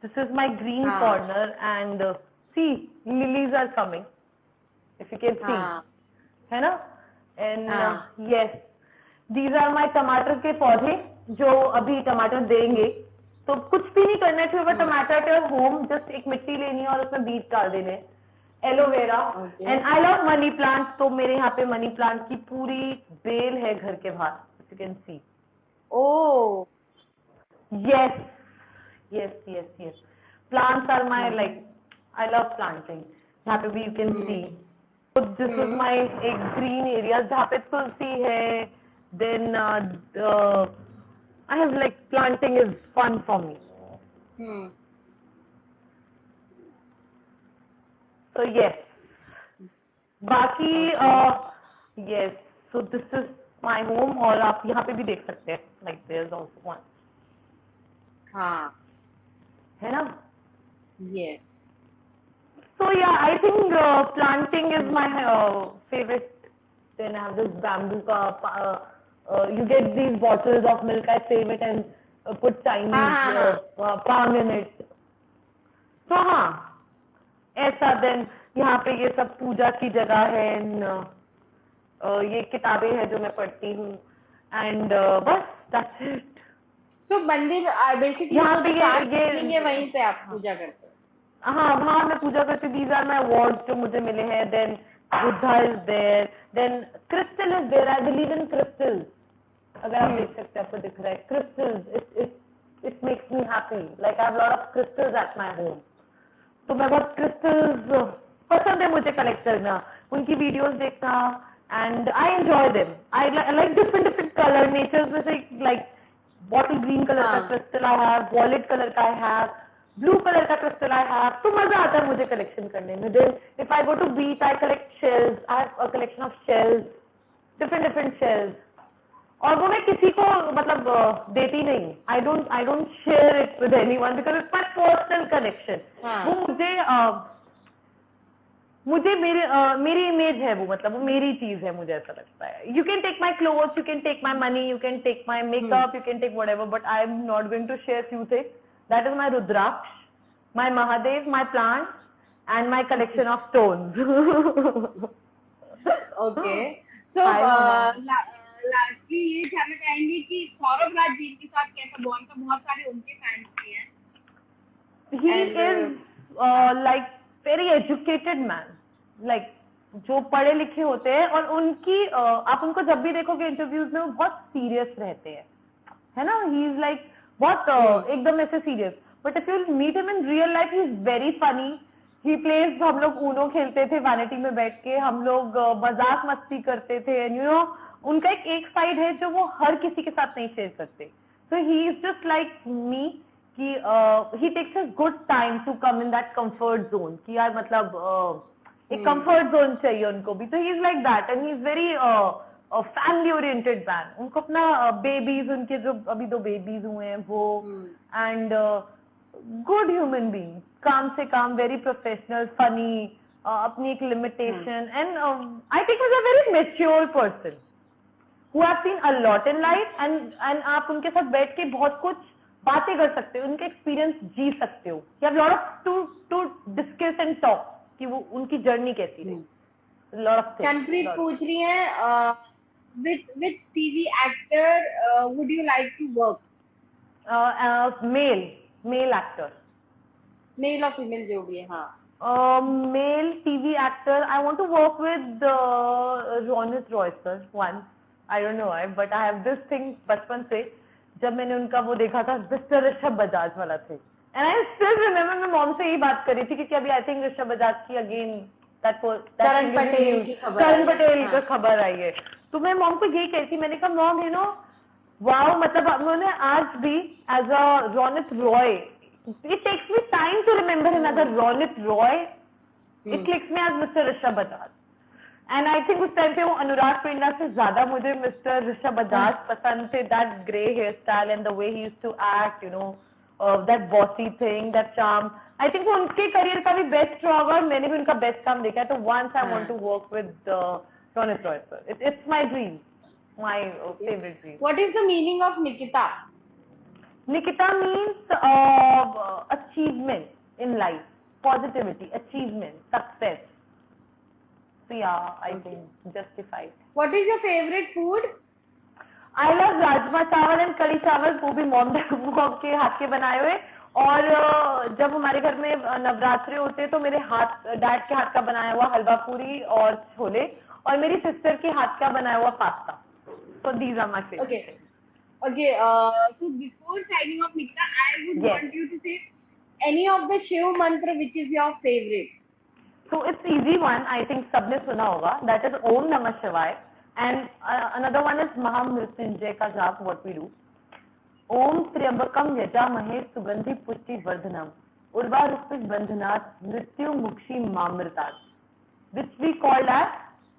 this is my green corner, and see, lilies are coming. If you can see, है ना, and yes, these are my टमाटर के पौधे जो अभी टमाटर देंगे। तो कुछ भी नहीं करना है, टमाटर के होम, जस्ट एक मिट्टी लेनी है और उसमें बीज डाल देने, aloe vera, and I love money plant, तो मेरे यहाँ पे मनी प्लांट की पूरी बेल है घर के बाहर, you can see. Oh yes yes yes yes, plants are my, like I love planting. यहाँ पे भी you can see, so this is my एक green area जहाँ पे तुलसी है, then I have like planting is fun for me. So yes, बाकी yes, so this is my home, और आप यहाँ पे भी देख सकते हैं, like there is also one, हाँ, है ना? yes. So yeah, I think planting is my favorite. Then I have this bamboo ka, you get these bottles of milk, I save it and put Chinese palm in it. So हाँ, ऐसा, then यहाँ पे ये सब पूजा की जगह है, and ये किताबें हैं जो मैं पढ़ती हूँ, and बस that's it. सो मंदिर बेसिकली यहाँ पे ये वहीं पे आप पूजा करते हो? हाँ, वहाँ मैं पूजा करती हूँ. These are my awards जो मुझे मिले हैं. Then Buddha is there. Then crystal is there. I believe in crystals. अगर आप देख सकते हैं, आपको दिख रहा है crystals. It makes me happy. Like I have a lot of crystals at my home. तो मैं बहुत crystals पसंद है मुझे कलेक्ट करना, उनकी वीडियोस देखना, and I enjoy them. I like different color natures में से like bottle green कलर का crystal I have, violet colour का I have, ब्लू कलर का क्रिस्टल I have. तो मजा आता है मुझे कलेक्शन करने में. Then if I go to beach, I collect shells. I have a collection of shells, different shells. और वो मैं किसी को मतलब देती नहीं. I don't share it with anyone because it's my personal collection. वो मुझे मेरी इमेज है वो, मतलब वो मेरी चीज है, मुझे ऐसा लगता है. You can take my clothes, you can take my money, you can take my makeup, you can take whatever, but I am not going to share few things. That is my rudraksha, my Mahadev, my plant and my collection of stones. Okay, so lastly ये जानना चाहेंगे कि सौरभ राज जी के साथ कैसा बॉन्ड था? बहुत सारे उनके फैंस भी हैं. He is like very educated man, like जो पढ़े लिखे होते हैं, और उनकी आप उनको जब भी देखोगे इंटरव्यूज में वो बहुत सीरियस रहते हैं, है ना. ही इज लाइक बहुत एकदम ऐसे serious. But if you meet him in real life, he is very funny. He plays, हम लोग ऊनो खेलते थे वैनिटी में बैठ के, हम लोग मजाक मस्ती करते थे. एंड यू नो उनका एक साइड है जो वो हर किसी के साथ नहीं शेयर करते. So he is just like me कि he takes a good time to come in that comfort zone कि यार मतलब एक comfort zone चाहिए उनको भी. तो he is like that and he is very family oriented man. उनको अपना babies, उनके जो अभी 2 babies हुए हैं वो, and good human being, काम से काम, very professional, funny, अपनी एक limitation, and I think he's a very mature person who have seen a lot in life, and आप उनके साथ बैठ के बहुत कुछ बातें कर सकते हो, उनके एक्सपीरियंस जी सकते हो. You have lot of to discuss and talk कि वो उनकी जर्नी कैसी रही. Lot of things. चंद्रप्रीत पूछ रही है which TV actor would you like to work? Male actor. Male or female जो भी है. हाँ. Male TV actor. I want to work with Ronit Roy sir once. I don't know why, but I have this thing बचपन से, जब मैंने उनका वो देखा था मिस्टर ऋषभ बजाज वाला थे. एंड आई स्टिल रिमेम्बर, मैं मॉम से यही बात कर रही थी क्योंकि अभी आई थिंक ऋषभ बजाज की अगेन करण पटेल का खबर आई है. तो मैं मॉम को यही कहती, मैंने कहा मॉम यू नो वाओ, मतलब उन्होंने आज भी as a Ronit Roy, it takes me time to remember him as a Ronit Roy, it clicks me as mister Rishabh Bajaj. And I think उस टाइम पे वो अनुराग पिंडा से ज्यादा मुझे मिस्टर ऋषभ बजाज पसंद थे. That grey hair style and the way he used to act, you know, that bossy thing, that charm. I think वो उनके करियर का भी बेस्ट रहा होगा, और मैंने भी उनका बेस्ट काम देखा है. तो once I want to work with Ronit Roy sir. It's my dream, my favourite dream. What is the meaning of Nikita? Nikita means achievement in life, positivity, achievement, success. So yeah, I think justified. What is your favorite food? I love rajma चावल एंड कड़ी चावल, वो भी मॉम के हाथ के बनाए हुए. और जब हमारे घर में नवरात्रि होते हैं तो मेरे डैड के हाथ का बनाया हुआ हलवा पूरी और छोले, और मेरी सिस्टर के हाथ का बनाया हुआ pasta. So these are my favorite. Okay. So before signing off, Nikita, I would want you to say any of the Shiv mantra which is your favorite. So it's easy one. I think सबने सुना होगा. That is Om Namah Shivaya. And another one is Mahamrityunjay का जाप. What we do. Om Triambakam Yajamahe Sugandhi Pushti Vardhanam Urvarupit Bandhanat Mrityu Mukshi Mamritat, which we call as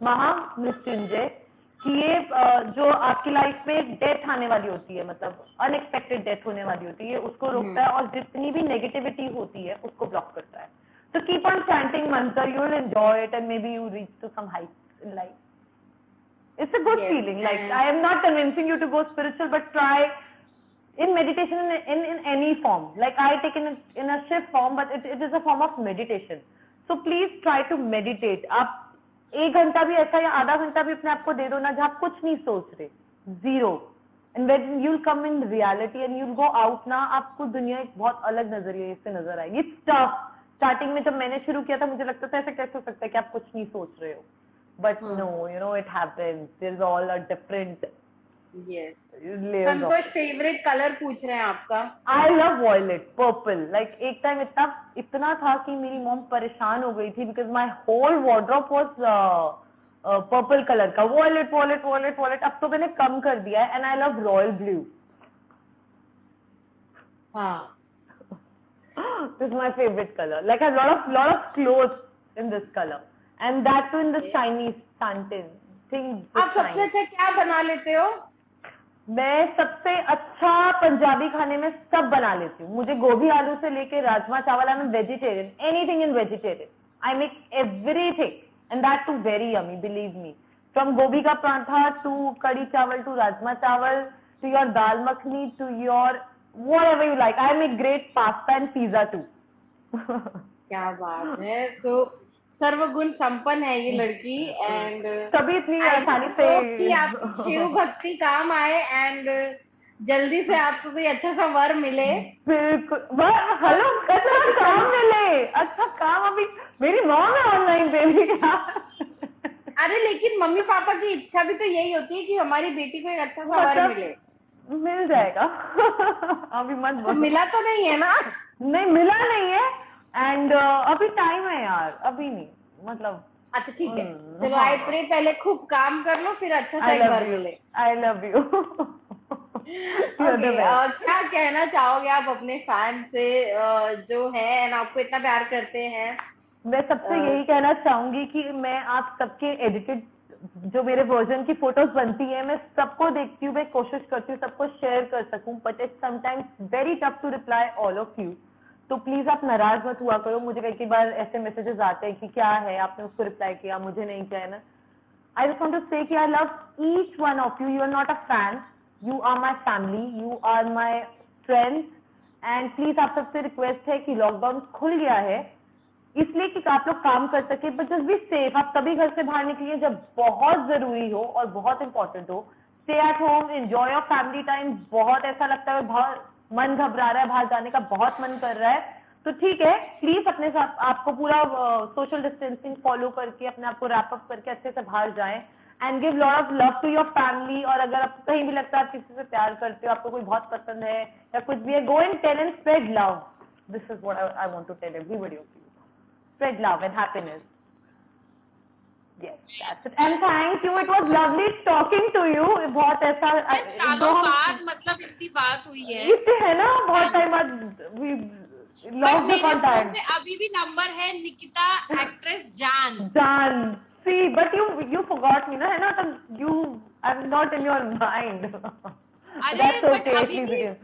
Mahamrityunjay. कि ये जो आपकी लाइफ में डेथ आने वाली होती है, मतलब अनएक्सपेक्टेड डेथ होने वाली होती है, उसको रोकता है, और जितनी भी नेगेटिविटी होती है उसको ब्लॉक करता है. So keep on chanting mantra, you will enjoy it, and maybe you reach to some heights in life. It's a good feeling. Like I am not convincing you to go spiritual, but try in meditation in any form. Like I take in a Shiv form, but it is a form of meditation. So please try to meditate. आप 1 घंटा भी ऐसा या आधा घंटा भी अपने आप को दे दो ना, जहाँ आप कुछ नहीं सोच रहे, zero, and when you'll come in reality and you'll go out ना, आपको दुनिया एक बहुत अलग नजरिए से नजर आएगी. It's tough. स्टार्टिंग में जब मैंने शुरू किया था मुझे लगता था ऐसे कैसे हो सकता है कि आप कुछ नहीं सोच रहे हो, but no, you know, it happens. There is all a different layers. Santosh favourite colour पूछ रहे हैं आपका. I love violet, purple. Like एक टाइम इतना था कि मेरी मॉम परेशान हो गई थी because my whole wardrobe was purple colour का. Violet violet violet violet. अब तो मैंने कम कर दिया है. And I love royal blue. हाँ, This is my favorite color. Like I have lot of clothes in this color, and that too in the Chinese satin things. आप सबसे अच्छा क्या बना लेते हो? मैं सबसे अच्छा पंजाबी खाने में सब बना लेती हूँ. मुझे गोभी आलू से लेके राजमा चावल. I am vegetarian. Anything in vegetarian. I make everything and that too very yummy. Believe me. From gobi ka parantha to kadi chawal to rajma chawal to your dal makhani to your whatever you like. I make great pasta and pizza too. क्या बात है. So सर्वगुण संपन्न है ये लड़की. एंड तभी इतनी आसानी से कि आप शिव भक्ति काम आए एंड जल्दी से आपको कोई अच्छा सा वर मिले. बिल्कुल. हेलो, अच्छा काम मिले. अच्छा काम. अभी मेरी मॉम है ऑनलाइन बेबी का. अरे लेकिन मम्मी पापा की इच्छा भी तो यही होती है कि हमारी बेटी को एक अच्छा सा वर मिले. मिल जाएगा. अभी मत बोलो. मिला तो नहीं है ना? नहीं, मिला नहीं है. एंड अभी टाइम है यार. अभी नहीं, मतलब. अच्छा ठीक है. चलो आई प्रे पहले खूब काम कर लो फिर अच्छा सा एक वर मिले. I love you. क्या कहना चाहोगे आप अपने फैन से जो है एंड आपको इतना प्यार करते हैं? मैं सबसे यही कहना चाहूंगी कि मैं आप सबके एडिटेड जो मेरे वर्जन की फोटोज बनती है, मैं सबको देखती हूँ. मैं कोशिश करती हूँ सबको शेयर कर सकूं, but it's sometimes very tough to reply all of you. तो प्लीज आप नाराज मत हुआ करो. मुझे कई बार ऐसे मैसेजेस आते हैं कि क्या है आपने उसको रिप्लाई किया, मुझे नहीं किया है ना. I just want to say कि I love each one of you. You are not a fan, you are my family, you are my friends. And please आप सबसे रिक्वेस्ट है कि लॉकडाउन खुल गया है इसलिए कि आप लोग काम कर सके, बट जस्ट बी सेफ. आप तभी घर से बाहर निकलिए जब बहुत जरूरी हो और बहुत इंपॉर्टेंट हो. Stay at home, enjoy your family time. बहुत ऐसा लगता है बहुत मन घबरा रहा है, बाहर जाने का बहुत मन कर रहा है, तो ठीक है, प्लीज अपने साथ आपको पूरा सोशल डिस्टेंसिंग फॉलो करके अपने आप को रैप अप करके अच्छे से बाहर जाएं. And give lot of love to your family. और अगर आपको कहीं भी लगता है आप किसी से प्यार करते हो, आपको कोई बहुत पसंद है या कुछ भी है, go and tell and spread love. This is what I want to tell everybody. Spread love and happiness. Yes, that's it. And thank you. It was lovely talking to you. बहुत ऐसा सालों बाद मतलब इतनी बात हुई है. इससे है ना बहुत टाइम बाद we lost the contact. अभी भी नंबर है निकिता एक्ट्रेस जान. जान. See, but you forgot me ना, है ना? तो you I'm not in your mind. That's okay. Please again.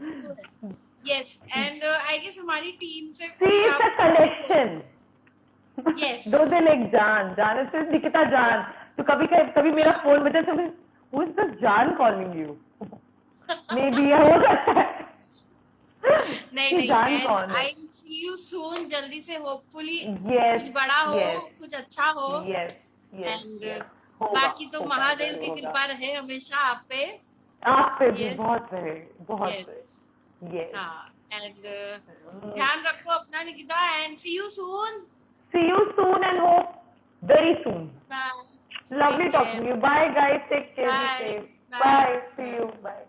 Yes, and I guess हमारी टीम से See, it's a collection. Yes. दो दिन एक जान है सिर्फ निकिता जान. तो कभी मेरा फोन बजे से who is this जान calling you? Maybe हो सकता है. नहीं. I will see you soon. जल्दी से hopefully कुछ बड़ा हो, कुछ अच्छा हो. Yes. And बाकी तो महादेव की कृपा रहे हमेशा आप पे. आप पे भी बहुत रहे, बहुत. Yes. हाँ. And ध्यान रखो अपना Nikita. And see you soon. See you soon and hope very soon. Bye. Lovely talking to you. Bye guys. Take care. Be safe. Bye. See you. Bye.